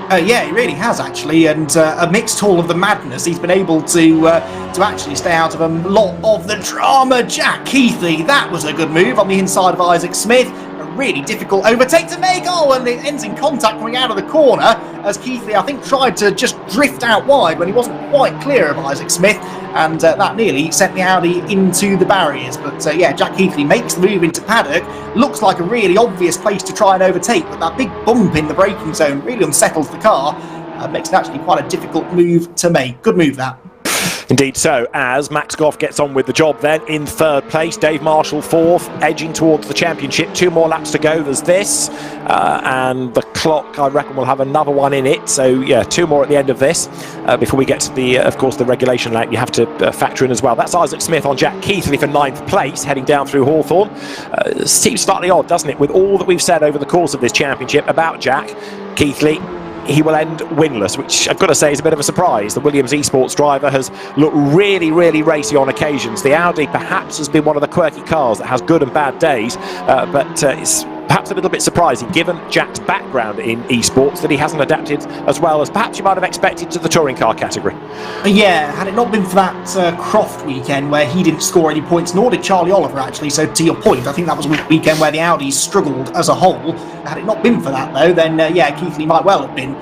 Yeah, he really has, actually, and amidst all of the madness, he's been able to actually stay out of a lot of the drama. Jack Keithley, that was a good move on the inside of Isaac Smith. A really difficult overtake to make. Oh, and it ends in contact coming out of the corner, as Keithley, I think, tried to just drift out wide when he wasn't quite clear of Isaac Smith, and that nearly sent the Audi into the barriers. But yeah, Jack Keithley makes the move into paddock. Looks like a really obvious place to try and overtake, but that big bump in the braking zone really unsettles the car. Makes it actually quite a difficult move to make. Good move, that. Indeed so, as Max Goff gets on with the job then in 3rd place, Dave Marshall 4th, edging towards the championship. 2 more laps to go, there's this, and the clock, I reckon, will have another one in it, so yeah, 2 more at the end of this, before we get to the, of course, the regulation lap you have to factor in as well. That's Isaac Smith on Jack Keithley for 9th place, heading down through Hawthorne. Seems slightly odd, doesn't it, with all that we've said over the course of this championship about Jack Keithley. He will end winless, which I've got to say is a bit of a surprise. The Williams eSports driver has looked really racy on occasions. The Audi perhaps has been one of the quirky cars that has good and bad days, but it's perhaps a little bit surprising, given Jack's background in esports, that he hasn't adapted as well as perhaps you might have expected to the touring car category. Yeah, had it not been for that Croft weekend where he didn't score any points, nor did Charlie Oliver, actually, so to your point, I think that was a weekend where the Audis struggled as a whole. Had it not been for that, though, then yeah, Keithley might well have been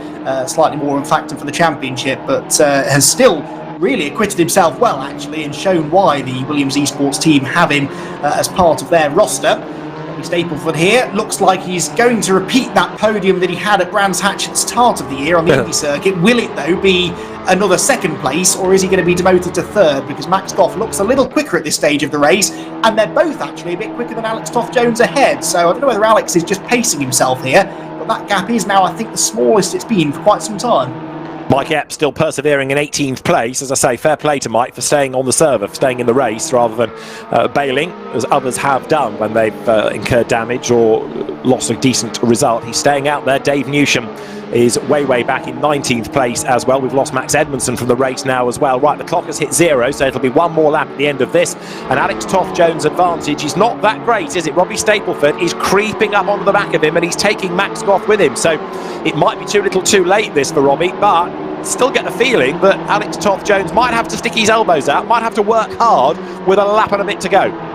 slightly more of a factor for the championship, but has still really acquitted himself well, actually, and shown why the Williams eSports team have him as part of their roster. Stapleford here looks like he's going to repeat that podium that he had at Brands Hatch at the start of the year on the Indy circuit. Will it, though, be another 2nd place, or is he going to be demoted to 3rd? Because Max Goff looks a little quicker at this stage of the race, and they're both actually a bit quicker than Alex Toft-Jones ahead, so I don't know whether Alex is just pacing himself here, but that gap is now, I think, the smallest it's been for quite some time. Mike Epp still persevering in 18th place. As I say, fair play to Mike for staying on the server, for staying in the race rather than bailing, as others have done when they've incurred damage or lost a decent result. He's staying out there. Dave Newsham is way back in 19th place as well. We've lost Max Edmondson from the race now as well. Right, the clock has hit 0, so it'll be 1 more lap at the end of this. And Alex Toft-Jones' advantage is not that great, is it? Robbie Stapleford is creeping up onto the back of him, and he's taking Max Goff with him. So it might be too little too late, this, for Robbie, but still get the feeling that Alex Toft-Jones might have to stick his elbows out, might have to work hard with a lap and a bit to go.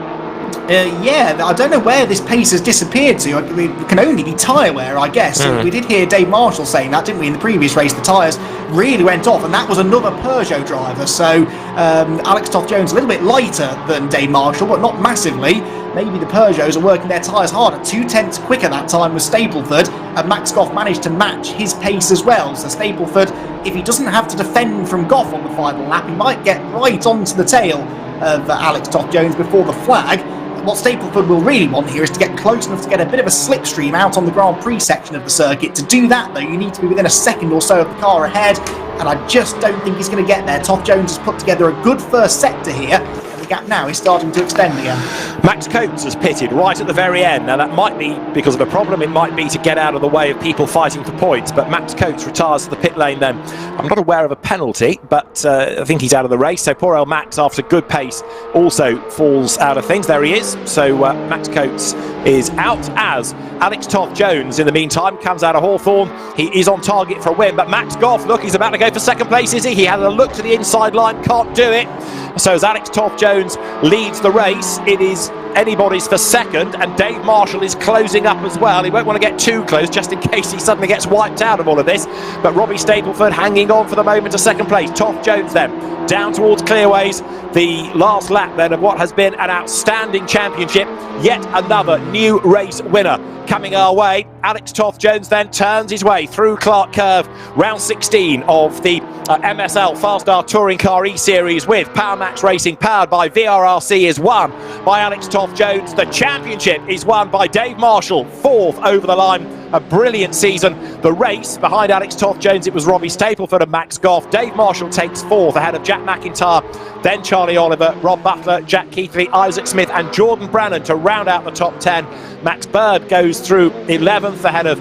Yeah, I don't know where this pace has disappeared to. It can only be tyre wear, I guess. We did hear Dave Marshall saying that, didn't we, in the previous race? The tyres really went off, and that was another Peugeot driver. So Alex Toft-Jones a little bit lighter than Dave Marshall, but not massively. Maybe the Peugeots are working their tyres harder. 2/10 quicker that time was Stapleford, and Max Goff managed to match his pace as well. So Stapleford, if he doesn't have to defend from Goff on the final lap, he might get right onto the tail of Alex Toft-Jones before the flag. What Stapleford will really want here is to get close enough to get a bit of a slipstream out on the Grand Prix section of the circuit. To do that, though, you need to be within a second or so of the car ahead, and I just don't think he's going to get there. Toft-Jones has put together a good first sector here. The gap now is starting to extend again. Max Coates has pitted right at the very end. Now that might be because of a problem, it might be to get out of the way of people fighting for points, but Max Coates retires to the pit lane then. I'm not aware of a penalty, but I think he's out of the race, so poor old Max, after good pace, also falls out of things. There he is, so Max Coates is out, as Alex Toft-Jones in the meantime comes out of Hawthorne. He is on target for a win, but Max Goff, look, he's about to go for 2nd place, is he? He had a look to the inside line, can't do it. So as Alex Toft-Jones leads the race, it is anybody's for second, and Dave Marshall is closing up as well. He won't want to get too close just in case he suddenly gets wiped out of all of this. But Robbie Stapleford hanging on for the moment to second place. Toff Jones then down towards Clearways. The last lap then of what has been an outstanding championship. Yet another new race winner coming our way. Alex Toff Jones then turns his way through Clark Curve, round 16 of the MSL FastR Touring Car eSeries with PowerMax Racing, powered by VRRC, is won by Alex Toff Jones. The championship is won by Dave Marshall, 4th over the line. A brilliant season. The race behind Alex Toff Jones, it was Robbie Stapleford and Max Goff. Dave Marshall takes 4th ahead of Jack McIntyre, then Charlie Oliver, Rob Butler, Jack Keithley, Isaac Smith and Jordan Brannan to round out the top 10. Max Bird goes through 11th ahead of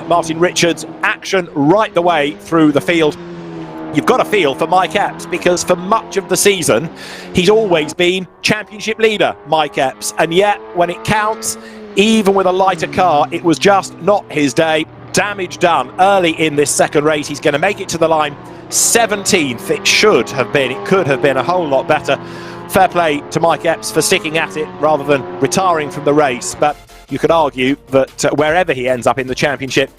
Martin Richards. Action right the way through the field. You've got a feel for Mike Epps, because for much of the season he's always been championship leader, Mike Epps, and yet when it counts, even with a lighter car, it was just not his day. Damage done early in this second race. He's going to make it to the line 17th. It should have been, it could have been a whole lot better. Fair play to Mike Epps for sticking at it rather than retiring from the race, but you could argue that wherever he ends up in the championship,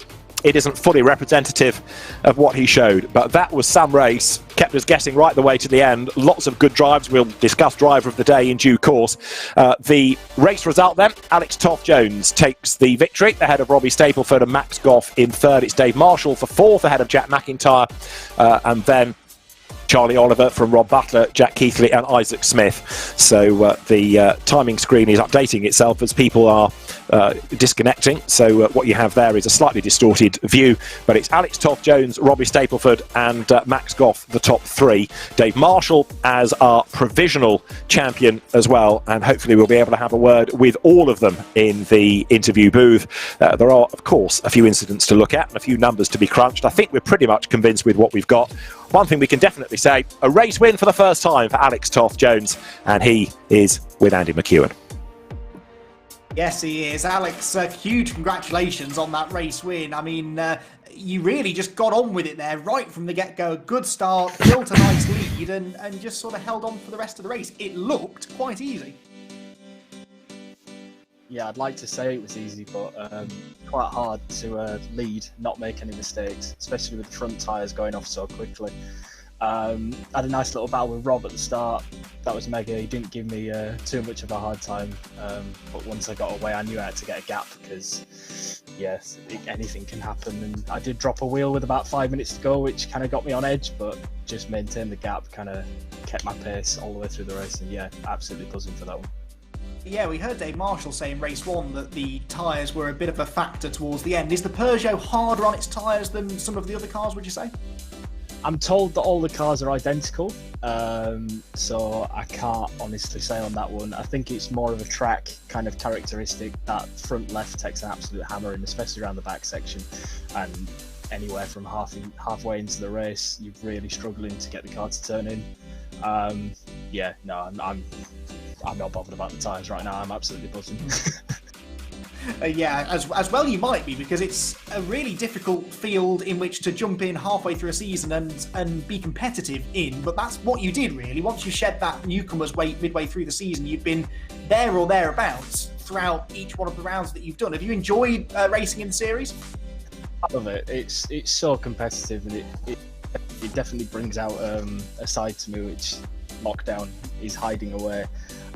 it isn't fully representative of what he showed. But that was some race, kept us guessing right the way to the end. Lots of good drives. We'll discuss driver of the day in due course. The race result then, Alex Toff Jones takes the victory ahead of Robbie Stapleford and Max Goff in 3rd. It's Dave Marshall for 4th ahead of Jack McIntyre, and then Charlie Oliver from Rob Butler, Jack Keithley and Isaac Smith. So the timing screen is updating itself as people are disconnecting. So what you have there is a slightly distorted view, but it's Alex Toff Jones, Robbie Stapleford and Max Goff, the top 3. Dave Marshall as our provisional champion as well, and hopefully we'll be able to have a word with all of them in the interview booth. There are, of course, a few incidents to look at and a few numbers to be crunched. I think we're pretty much convinced with what we've got. One thing we can definitely say, a race win for the first time for Alex Toff Jones, and he is with Andy McEwan. Yes, he is. Alex, huge congratulations on that race win. I mean, you really just got on with it there right from the get-go. Good start, built a nice lead, and just sort of held on for the rest of the race. It looked quite easy. Yeah, I'd like to say it was easy, but quite hard to lead, not make any mistakes, especially with the front tyres going off so quickly. I had a nice little battle with Rob at the start. That was mega. He didn't give me too much of a hard time, but once I got away, I knew I had to get a gap because, yes, anything can happen. And I did drop a wheel with about 5 minutes to go, which kind of got me on edge, but just maintained the gap, kind of kept my pace all the way through the race. And yeah, absolutely buzzing for that one. Yeah, we heard Dave Marshall say in race 1 that the tyres were a bit of a factor towards the end. Is the Peugeot harder on its tyres than some of the other cars, would you say? I'm told that all the cars are identical, so I can't honestly say on that one. I think it's more of a track kind of characteristic. That front left takes an absolute hammering, especially around the back section, and anywhere from halfway into the race, you're really struggling to get the car to turn in. Yeah, no, I'm not bothered about the tyres right now. I'm absolutely buzzing. Yeah, as well you might be, because it's a really difficult field in which to jump in halfway through a season and be competitive in, but that's what you did really. Once you shed that newcomer's weight midway through the season, you've been there or thereabouts throughout each one of the rounds that you've done. Have you enjoyed racing in the series? I love it. It's so competitive, and it definitely brings out a side to me which lockdown is hiding away.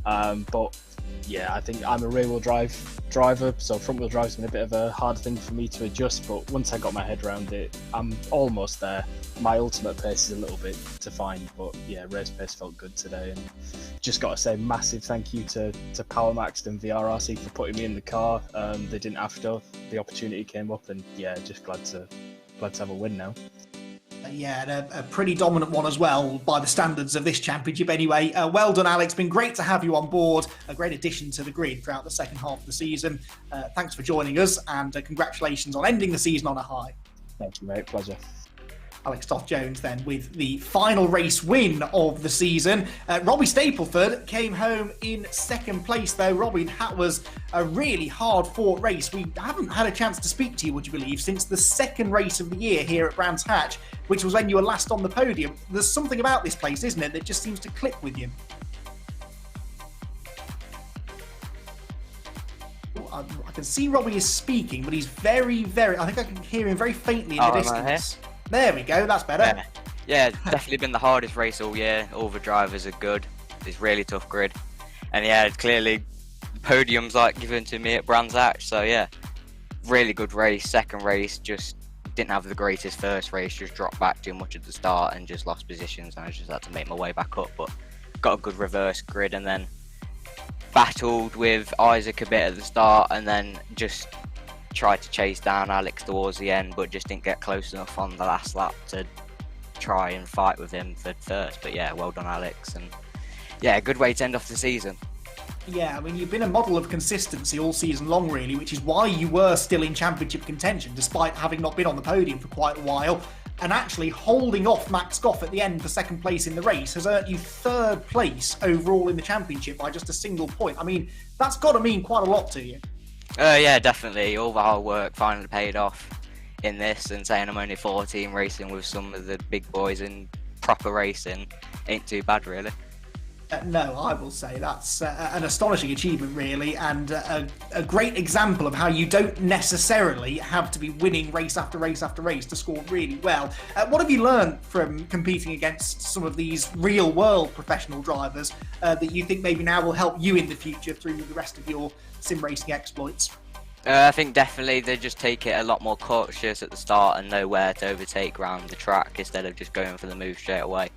But yeah, I think I'm a rear-wheel drive driver, so front-wheel drive's been a bit of a hard thing for me to adjust, but once I got my head around it, I'm almost there. My ultimate pace is a little bit to find, but yeah, race pace felt good today, and just got to say massive thank you to PowerMax and VRRC for putting me in the car. They didn't have to, the opportunity came up, and yeah, just glad to have a win now. Yeah, and a pretty dominant one as well by the standards of this championship anyway. Well done, Alex. Been great to have you on board. A great addition to the grid throughout the second half of the season. Thanks for joining us, and congratulations on ending the season on a high. Thank you, mate. Pleasure. Alex Toff Jones then with the final race win of the season. Robbie Stapleford came home in second place though. Robbie, that was a really hard fought race. We haven't had a chance to speak to you, would you believe, since the second race of the year here at Brands Hatch, which was when you were last on the podium. There's something about this place, isn't it, that just seems to click with you? I can see Robbie is speaking, but he's very, very... I think I can hear him very faintly in the distance. There we go, that's better. Yeah, definitely been the hardest race all year. All the drivers are good. It's really tough grid. And yeah, clearly podium's like given to me at Brands Hatch. So yeah, really good race. Second race, just didn't have the greatest first race. Just dropped back too much at the start and just lost positions. And I just had to make my way back up. But got a good reverse grid and then battled with Isaac a bit at the start and then just tried to chase down Alex towards the end, but just didn't get close enough on the last lap to try and fight with him for first. But yeah, well done Alex, and yeah, good way to end off the season. Yeah, I mean, you've been a model of consistency all season long, really, which is why you were still in championship contention, despite having not been on the podium for quite a while. And actually holding off Max Goff at the end for second place in the race has earned you third place overall in the championship by just a single point. I mean, that's got to mean quite a lot to you. Yeah, definitely. All the hard work finally paid off in this, and saying I'm only 14 racing with some of the big boys in proper racing ain't too bad, really. No, I will say that's an astonishing achievement, really, and a great example of how you don't necessarily have to be winning race after race after race to score really well. What have you learned from competing against some of these real-world professional drivers that you think maybe now will help you in the future through the rest of your sim racing exploits? I think definitely they just take it a lot more cautious at the start and know where to overtake around the track instead of just going for the move straight away,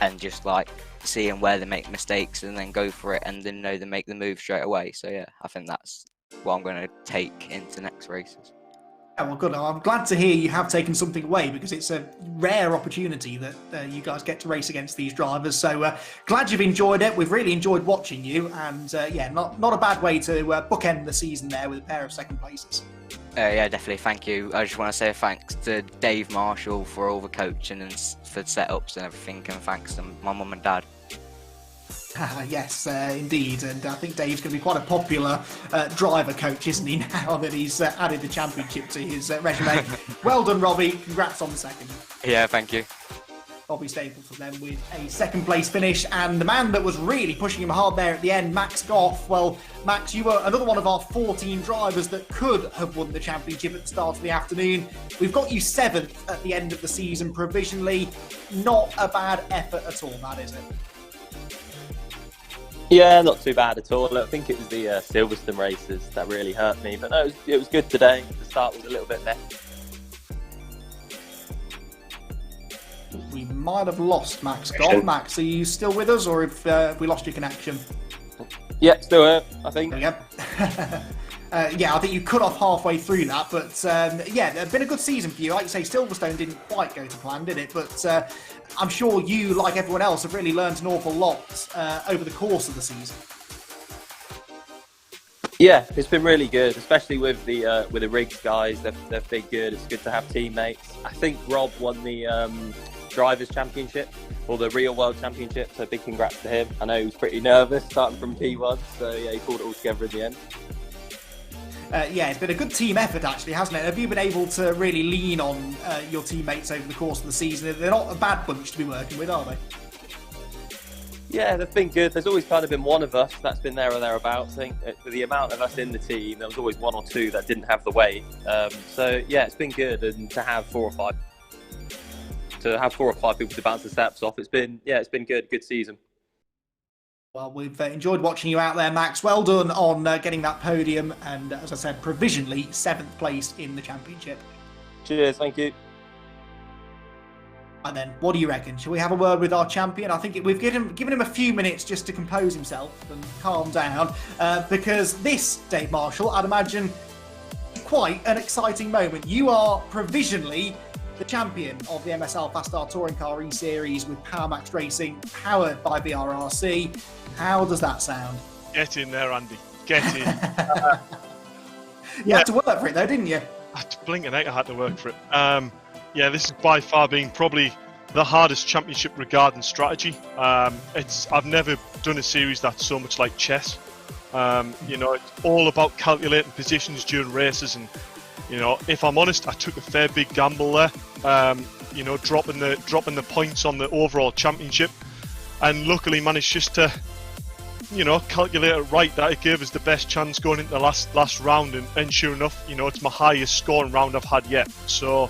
and just like seeing where they make mistakes and then go for it and then know they make the move straight away. So yeah, I think that's what I'm going to take into next races. Yeah, well, good. I'm glad to hear you have taken something away, because it's a rare opportunity that you guys get to race against these drivers. So glad you've enjoyed it. We've really enjoyed watching you, and yeah, not a bad way to bookend the season there with a pair of second places. Yeah, definitely. Thank you. I just want to say thanks to Dave Marshall for all the coaching and for setups and everything, and thanks to my mum and dad. Yes, indeed, and I think Dave's going to be quite a popular driver coach, isn't he, now that he's added the championship to his resume. Well done, Robbie. Congrats on the second. Yeah, thank you. Robbie Stapleton then with a second place finish, and the man that was really pushing him hard there at the end, Max Goff. Well, Max, you were another one of our 14 drivers that could have won the championship at the start of the afternoon. We've got you 7th at the end of the season provisionally. Not a bad effort at all, that is it? Yeah, not too bad at all. I think it was the Silverstone races that really hurt me, but no, it was good today. The start was a little bit messy. We might have lost Max Goff. Max, are you still with us, or have we lost your connection? Yeah, still here, I think. There we go. Yeah, I think you cut off halfway through that, but yeah, it's been a good season for you. Like you say, Silverstone didn't quite go to plan, did it? But I'm sure you, like everyone else, have really learned an awful lot over the course of the season. Yeah, it's been really good, especially with the Riggs guys. They've been good. It's good to have teammates. I think Rob won the Drivers' Championship, or the Real World Championship, so big congrats to him. I know he was pretty nervous starting from P1, so yeah, he pulled it all together in the end. Yeah, it's been a good team effort, actually, hasn't it? Have you been able to really lean on your teammates over the course of the season? They're not a bad bunch to be working with, are they? Yeah, they've been good. There's always kind of been one of us that's been there or thereabouts. I think with the amount of us in the team, there was always one or two that didn't have the weight. So yeah, it's been good, and to have four or five people to bounce the steps off, it's been good season. Well, we've enjoyed watching you out there, Max. Well done on getting that podium, and as I said, provisionally 7th place in the championship. Cheers, thank you. And then, what do you reckon? Shall we have a word with our champion? I think we've given him a few minutes just to compose himself and calm down, because this, Dave Marshall, I'd imagine quite an exciting moment. You are provisionally the champion of the MSL FastR Touring Car eSeries with PowerMax Racing, powered by VRRC. How does that sound? Get in there, Andy. Get in. You had to work for it, though, didn't you? Blinking heck, I had to work for it. Yeah, this is by far being probably the hardest championship regarding strategy. I've never done a series that's so much like chess. You know, it's all about calculating positions during races, and you know, if I'm honest, I took a fair big gamble there. You know, dropping the points on the overall championship, and luckily managed just to you know, calculate it right that it gave us the best chance going into the last round, and sure enough, you know, it's my highest scoring round I've had yet. So,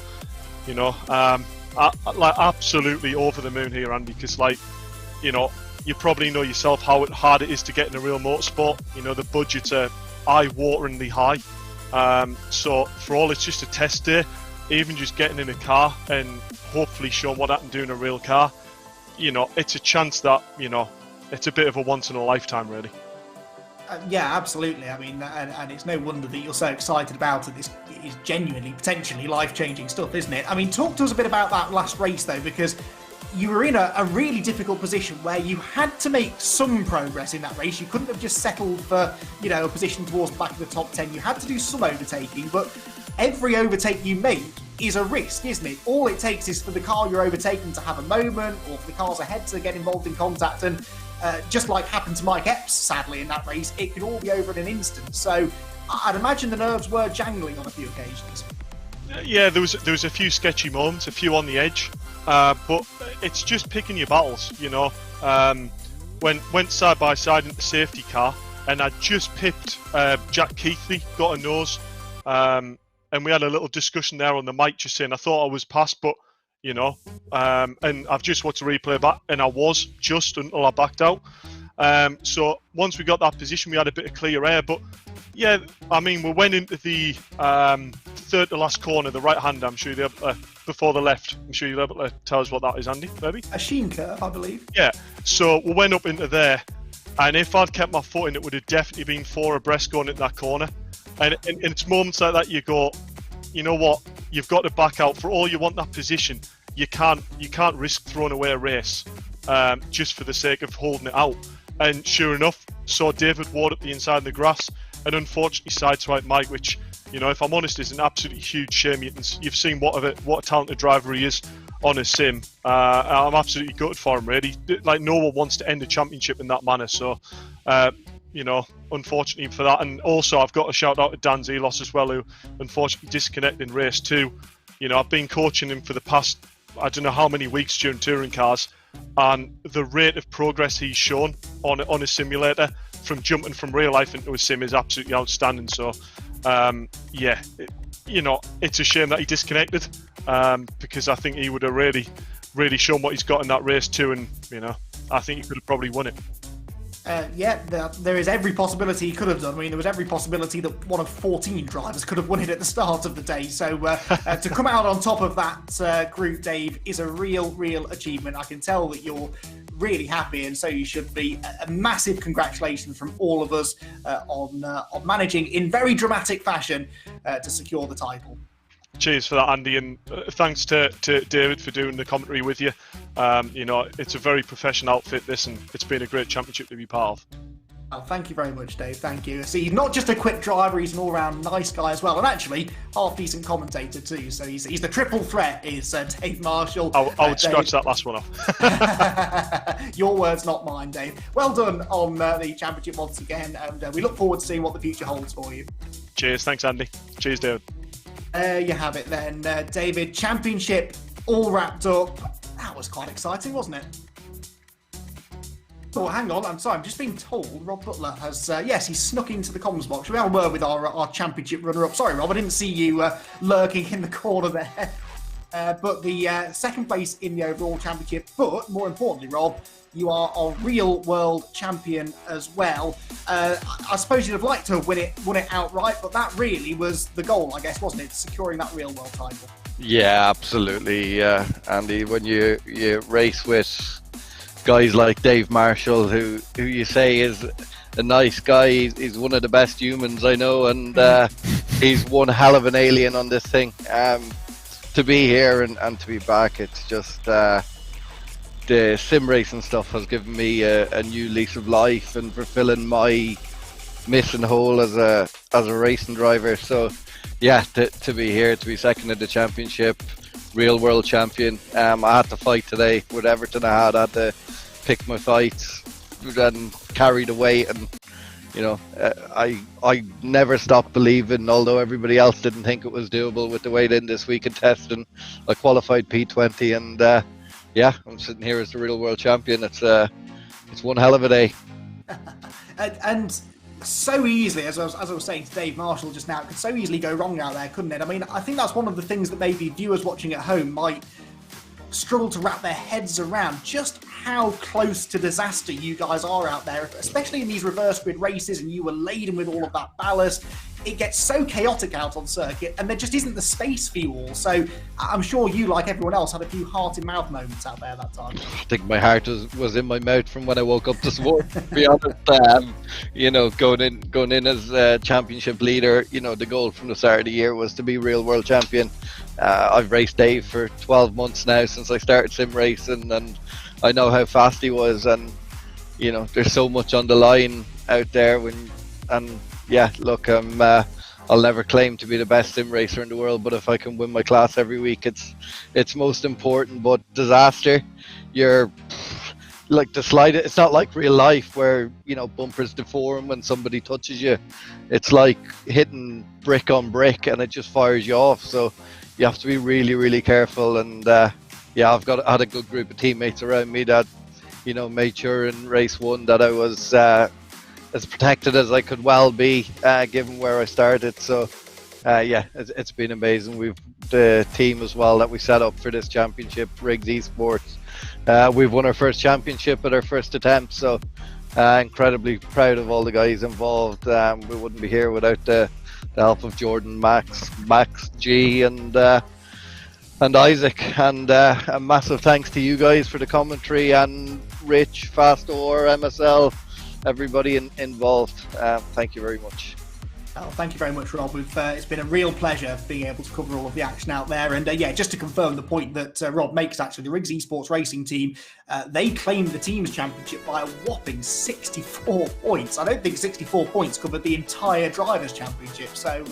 you know, like absolutely over the moon here, Andy, because like, you know, you probably know yourself how hard it is to get in a real motorsport. You know, the budgets are eye-wateringly high. So for all, it's just a test day. Even just getting in a car and hopefully showing what I can do in a real car, you know, it's a chance that, you know, it's a bit of a once in a lifetime, really. Yeah, absolutely. I mean, and it's no wonder that you're so excited about it. This is genuinely, potentially life-changing stuff, isn't it? I mean, talk to us a bit about that last race, though, because you were in a really difficult position where you had to make some progress in that race. You couldn't have just settled for, you know, a position towards the back of the top 10. You had to do some overtaking, but every overtake you make is a risk, isn't it? All it takes is for the car you're overtaking to have a moment, or for the cars ahead to get involved in contact, and just like happened to Mike Epps, sadly, in that race, it could all be over in an instant. So I'd imagine the nerves were jangling on a few occasions. Yeah, there was a few sketchy moments, a few on the edge, but it's just picking your battles, you know. Went side by side into the safety car, and I just pipped Jack Keithley, got a nose, and we had a little discussion there on the mic, just saying I thought I was past, but you know, and I've just watched the replay back, and I was just until I backed out. So once we got that position, we had a bit of clear air, but yeah, I mean, we went into the third to last corner, the right hand. I'm sure you're before the left. I'm sure you're able to tell us what that is, Andy. Maybe a sheen curve, I believe. Yeah. So we went up into there, and if I'd kept my foot in, it would have definitely been 4 abreast going into that corner. And it's moments like that you go, you know what? You've got to back out. For all you want that position, you can't risk throwing away a race just for the sake of holding it out. And sure enough, saw David Ward up the inside of the grass, and unfortunately sideswiped Mike, which, you know, if I'm honest, is an absolutely huge shame. You've seen what a talented driver he is on a sim. I'm absolutely gutted for him, really. Like, no one wants to end a championship in that manner. So, you know, unfortunately for that. And also, I've got a shout out to Dan Zelos as well, who unfortunately disconnected in race 2. You know, I've been coaching him for the past, I don't know how many weeks during touring cars, and the rate of progress he's shown on a simulator from jumping from real life into a sim is absolutely outstanding. So, yeah, you know, it's a shame that he disconnected, because I think he would have really shown what he's got in that race too, and, you know, I think he could have probably won it. Yeah, there is every possibility he could have done. I mean, there was every possibility that one of 14 drivers could have won it at the start of the day. So to come out on top of that group, Dave, is a real achievement. I can tell that you're really happy, and so you should be. A massive congratulations from all of us on managing in very dramatic fashion to secure the title. Cheers for that, Andy, and thanks to David for doing the commentary with you. You know, it's a very professional outfit, this, and it's been a great championship to be part of. Oh, thank you very much, Dave. Thank you. See, he's not just a quick driver, he's an all-round nice guy as well, and actually half-decent commentator too. So he's the triple threat, is Dave Marshall. I would scratch that last one off. Your words, not mine, Dave. Well done on the championship once again, and we look forward to seeing what the future holds for you. Cheers. Thanks, Andy. Cheers, David. You have it then, David. Championship all wrapped up. That was quite exciting, wasn't it? Oh, hang on. I'm sorry. I'm just being told Rob Butler has, yes, he's snuck into the comms box. We have a word with our championship runner-up. Sorry, Rob, I didn't see you lurking in the corner there. But the second place in the overall championship. But more importantly, Rob, you are a real world champion as well. I suppose you'd have liked to have won it outright, but that really was the goal, I guess, wasn't it? Securing that real world title. Yeah, absolutely, Andy. When you race with guys like Dave Marshall, who you say is a nice guy, he's one of the best humans I know, and he's one hell of an alien on this thing. To be here and to be back, it's just the sim racing stuff has given me a new lease of life and fulfilling my missing hole as a racing driver. So yeah, to be here, to be second in the championship, real world champion. I had to fight today with Everton. I had to pick my fights and carry the weight, and you know, I never stopped believing, although everybody else didn't think it was doable with the weight in this week of testing. I qualified P20, and yeah, I'm sitting here as the real world champion. It's one hell of a day. And so easily, as I was saying to Dave Marshall just now, it could so easily go wrong out there, couldn't it? I mean, I think that's one of the things that maybe viewers watching at home might struggle to wrap their heads around, just how close to disaster you guys are out there, especially in these reverse grid races, and you were laden with all of that ballast. It gets so chaotic out on circuit, and there just isn't the space for you all. So I'm sure you, like everyone else, had a few heart-in-mouth moments out there that time. I think my heart was in my mouth from when I woke up this morning, to be honest. You know, going in as championship leader, you know, the goal from the start of the year was to be real world champion. I've raced Dave for 12 months now since I started sim racing, and I know how fast he was, and you know, there's so much on the line out there yeah, look, I'll never claim to be the best sim racer in the world, but if I can win my class every week, it's most important. But disaster, you're like the slide. It's not like real life where, you know, bumpers deform when somebody touches you. It's like hitting brick on brick, and it just fires you off. So you have to be really, really careful. And yeah, I had a good group of teammates around me that, you know, made sure in race one that I was as protected as I could well be, given where I started. So yeah, it's been amazing. We've the team as well that we set up for this championship, Riggs Esports. We've won our first championship at our first attempt, so incredibly proud of all the guys involved. We wouldn't be here without the help of Jordan, Max G, and Isaac. And a massive thanks to you guys for the commentary, and Rich, FastR, MSL, everybody involved. Thank you very much. Oh, thank you very much, Rob. It's been a real pleasure being able to cover all of the action out there. And yeah, just to confirm the point that Rob makes, actually, the Riggs Esports racing team, they claimed the team's championship by a whopping 64 points. I don't think 64 points covered the entire drivers' championship. So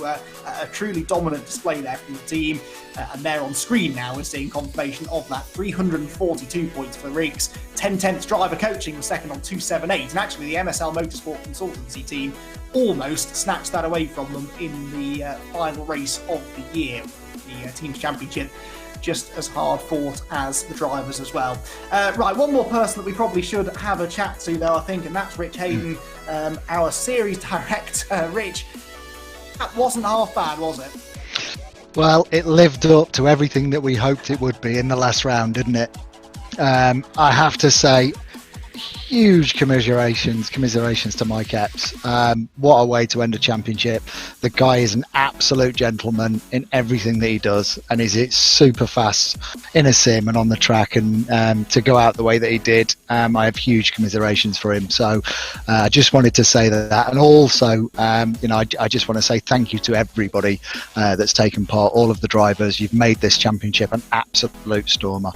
a truly dominant display there from the team. And there on screen now, we're seeing confirmation of that. 342 points for Riggs. 10/10 driver coaching was second on 278. And actually, the MSL Motorsport Consultancy team almost snatched that away from them in the final race of the year. The team's championship just as hard fought as the drivers as well. Right, one more person that we probably should have a chat to, though, I think, and that's Rich Hayden, our series director. Rich, that wasn't half bad, was it? Well, it lived up to everything that we hoped it would be in the last round, didn't it? I have to say, huge commiserations to Mike Epps. What a way to end a championship. The guy is an absolute gentleman in everything that he does, and is super fast in a sim and on the track, and to go out the way that he did, I have huge commiserations for him. So I just wanted to say that. And also, you know, I just want to say thank you to everybody that's taken part, all of the drivers. You've made this championship an absolute stormer.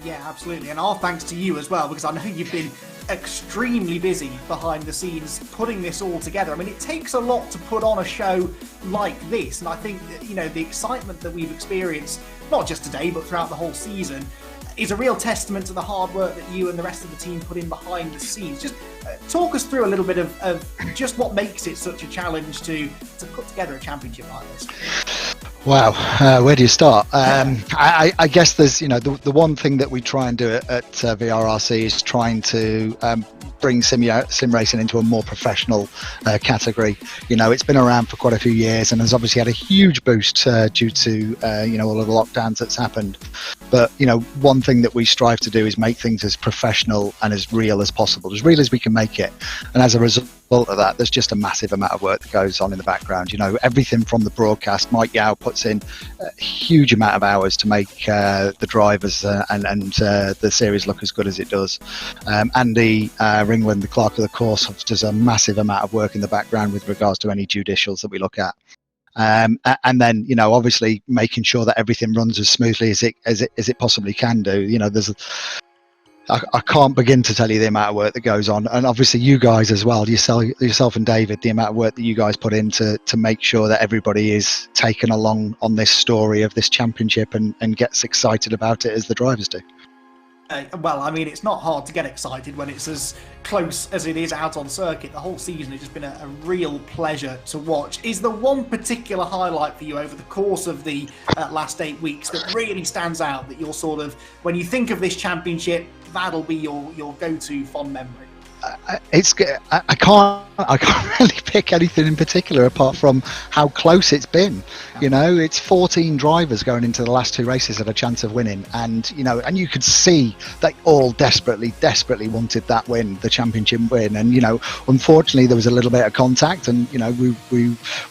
Yeah, absolutely. And our thanks to you as well, because I know you've been extremely busy behind the scenes putting this all together. I mean, it takes a lot to put on a show like this. And I think, you know, the excitement that we've experienced, not just today, but throughout the whole season, is a real testament to the hard work that you and the rest of the team put in behind the scenes. Just talk us through a little bit of just what makes it such a challenge to put together a championship like this. Wow, where do you start? I guess there's, you know, the one thing that we try and do at VRRC is trying to bring sim racing into a more professional category. You know, it's been around for quite a few years and has obviously had a huge boost due to you know, all of the lockdowns that's happened. But you know, one thing that we strive to do is make things as professional and as real as possible, as real as we can make it. And as a result of that, there's just a massive amount of work that goes on in the background. You know, everything from the broadcast. Mike Yao puts in a huge amount of hours to make the drivers and the series look as good as it does. Andy Ringland, the clerk of the course, does a massive amount of work in the background with regards to any judicials that we look at. And then, you know, obviously making sure that everything runs as smoothly as it possibly can do. You know, I can't begin to tell you the amount of work that goes on, and obviously you guys as well, yourself and David, the amount of work that you guys put in to make sure that everybody is taken along on this story of this championship and gets excited about it as the drivers do. Well, I mean, it's not hard to get excited when it's as close as it is out on circuit. The whole season has just been a real pleasure to watch. Is there one particular highlight for you over the course of the last 8 weeks that really stands out, that you're sort of, when you think of this championship, that'll be your go-to fond memory? I can't really pick anything in particular apart from how close it's been. You know, it's 14 drivers going into the last 2 races have a chance of winning, and you could see they all desperately wanted that win, the championship win. And unfortunately there was a little bit of contact, and we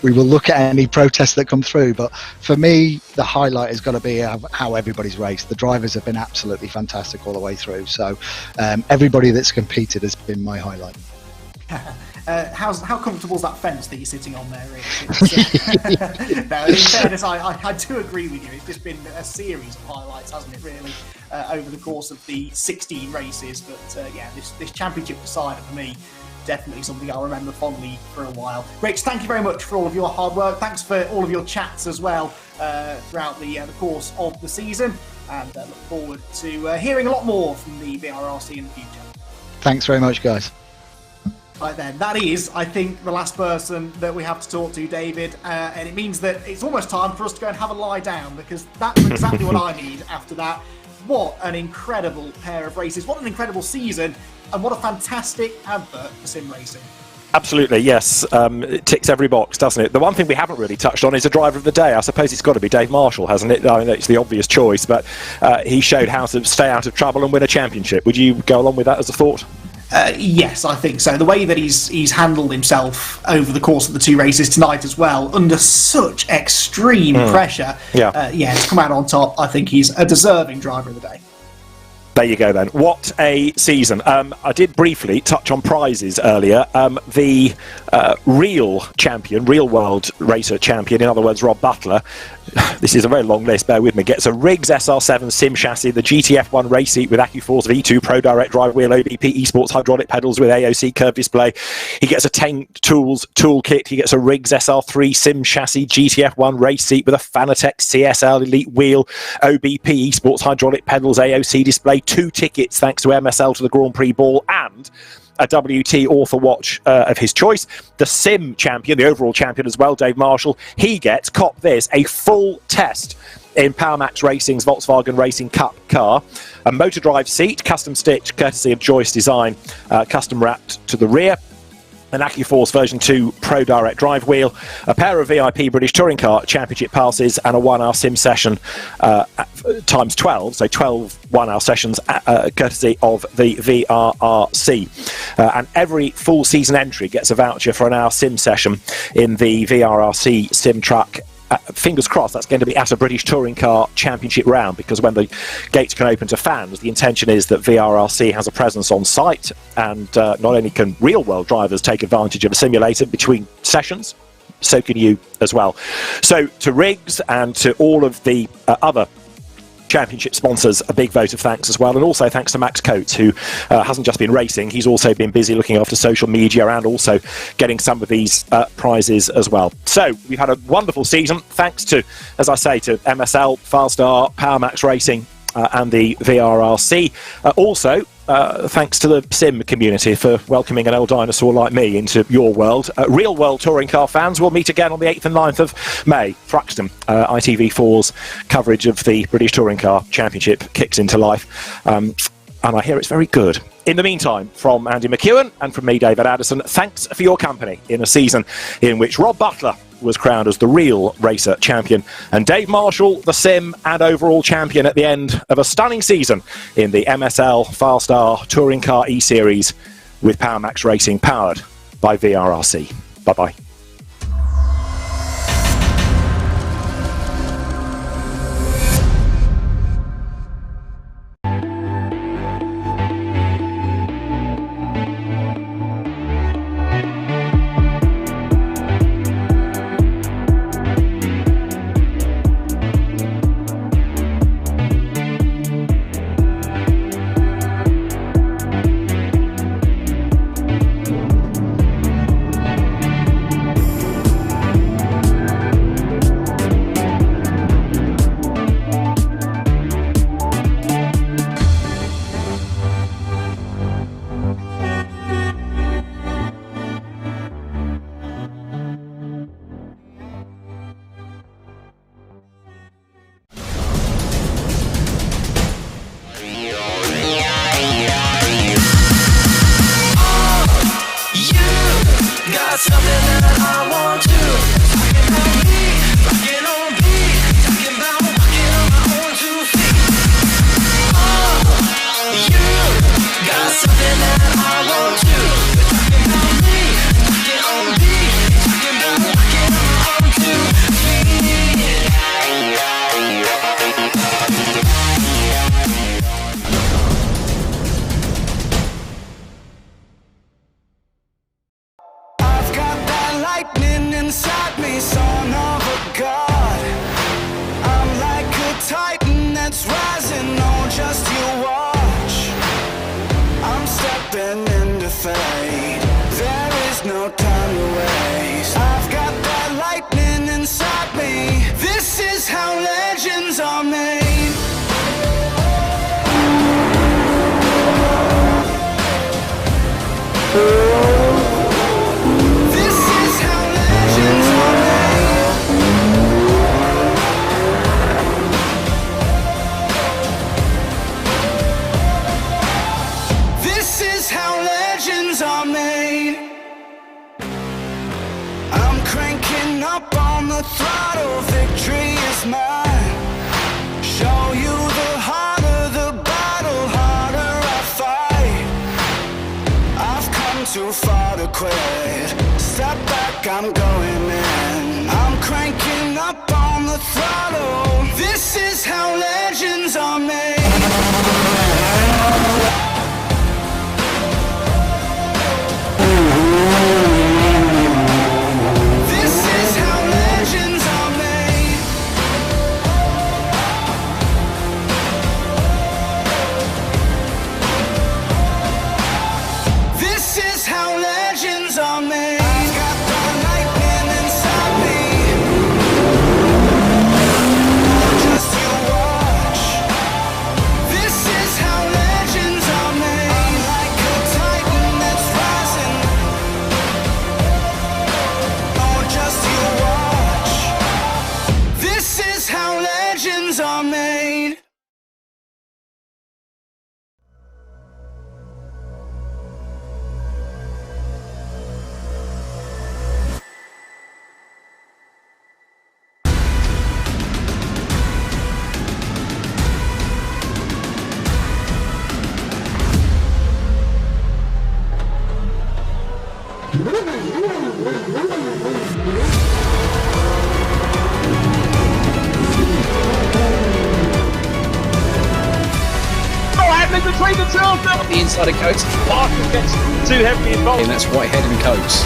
will look at any protests that come through. But for me, the highlight has got to be how everybody's raced. The drivers have been absolutely fantastic all the way through. So everybody that's competed has been my highlight. How comfortable is that fence that you're sitting on there, Rich? No, in fairness, I do agree with you. It's just been a series of highlights, hasn't it, really, over the course of the 16 races. But yeah, this championship decider for me, definitely something I'll remember fondly for a while. Rich, thank you very much for all of your hard work. Thanks for all of your chats as well throughout the course of the season, and look forward to hearing a lot more from the VRRC in the future. Thanks very much, guys. Right then, that is, I think, the last person that we have to talk to, David, and it means that it's almost time for us to go and have a lie down, because that's exactly what I need after that. What an incredible pair of races, what an incredible season, and what a fantastic advert for sim racing. Absolutely, yes. It ticks every box, doesn't it? The one thing we haven't really touched on is a driver of the day. I suppose it's got to be Dave Marshall, hasn't it? I mean, it's the obvious choice, but he showed how to stay out of trouble and win a championship. Would you go along with that as a thought? Yes, I think so. The way that he's handled himself over the course of the 2 races tonight as well, under such extreme pressure, to come out on top, I think he's a deserving driver of the day. There you go then. What a season. I did briefly touch on prizes earlier. The real champion, real world racer champion, in other words, Rob Butler, this is a very long list, bear with me, gets a Riggs SR7 sim chassis, the GTF1 race seat with AccuForce V2 Pro Direct Drive Wheel, OBP eSports hydraulic pedals with AOC curved display. He gets a Taint Tools toolkit. He gets a Riggs SR3 sim chassis, GTF1 race seat with a Fanatec CSL Elite wheel, OBP eSports hydraulic pedals, AOC display, 2 tickets thanks to MSL to the Grand Prix Ball, and a WT author watch of his choice. The sim champion, the overall champion as well, Dave Marshall, he gets, cop this, a full test in PowerMax Racing's Volkswagen Racing Cup car, a motor drive seat, custom stitched, courtesy of Joyce Design, custom wrapped to the rear, an AccuForce version 2 Pro Direct Drive wheel, a pair of VIP British Touring Car Championship passes, and a 1-hour sim session times 12, so 12 1-hour sessions courtesy of the VRRC. And every full season entry gets a voucher for an hour sim session in the VRRC sim truck. Fingers crossed that's going to be at a British Touring Car Championship round, because when the gates can open to fans, the intention is that VRRC has a presence on site, and not only can real world drivers take advantage of a simulator between sessions, so can you as well. So to Riggs and to all of the other championship sponsors, a big vote of thanks as well, and also thanks to Max Coates, who hasn't just been racing, he's also been busy looking after social media and also getting some of these prizes as well. So we've had a wonderful season, thanks to, as I say, to MSL, FastR, PowerMax Racing and the VRRC. Also, thanks to the sim community for welcoming an old dinosaur like me into your world. Real world touring car fans will meet again on the 8th and 9th of May. Thruxton, ITV4's coverage of the British Touring Car Championship kicks into life, and I hear it's very good. In the meantime, from Andy McEwan and from me, David Addison, thanks for your company in a season in which Rob Butler was crowned as the real racer champion, and Dave Marshall, the sim and overall champion at the end of a stunning season in the MSL FastR Touring Car eSeries with PowerMax Racing, powered by VRRC. Bye-bye. find your ways. I've got that lightning inside me. This is how legends are made. This is how legends are made. This is how legends are made. I'm cranking up on the throttle, victory is mine. Show you the harder the battle, harder I fight. I've come too far to quit. Step back, I'm going in. I'm cranking up on the throttle. This is how legends are made. This is how legends are made. This is how legends are made. I've got the lightning inside me. Just you watch. This is how legends are made. I'm like a titan that's rising. Oh, just you watch. This is how legends are made. Between the two of them, the inside of Coates, Parker gets too heavily involved. And that's Whitehead and Coates.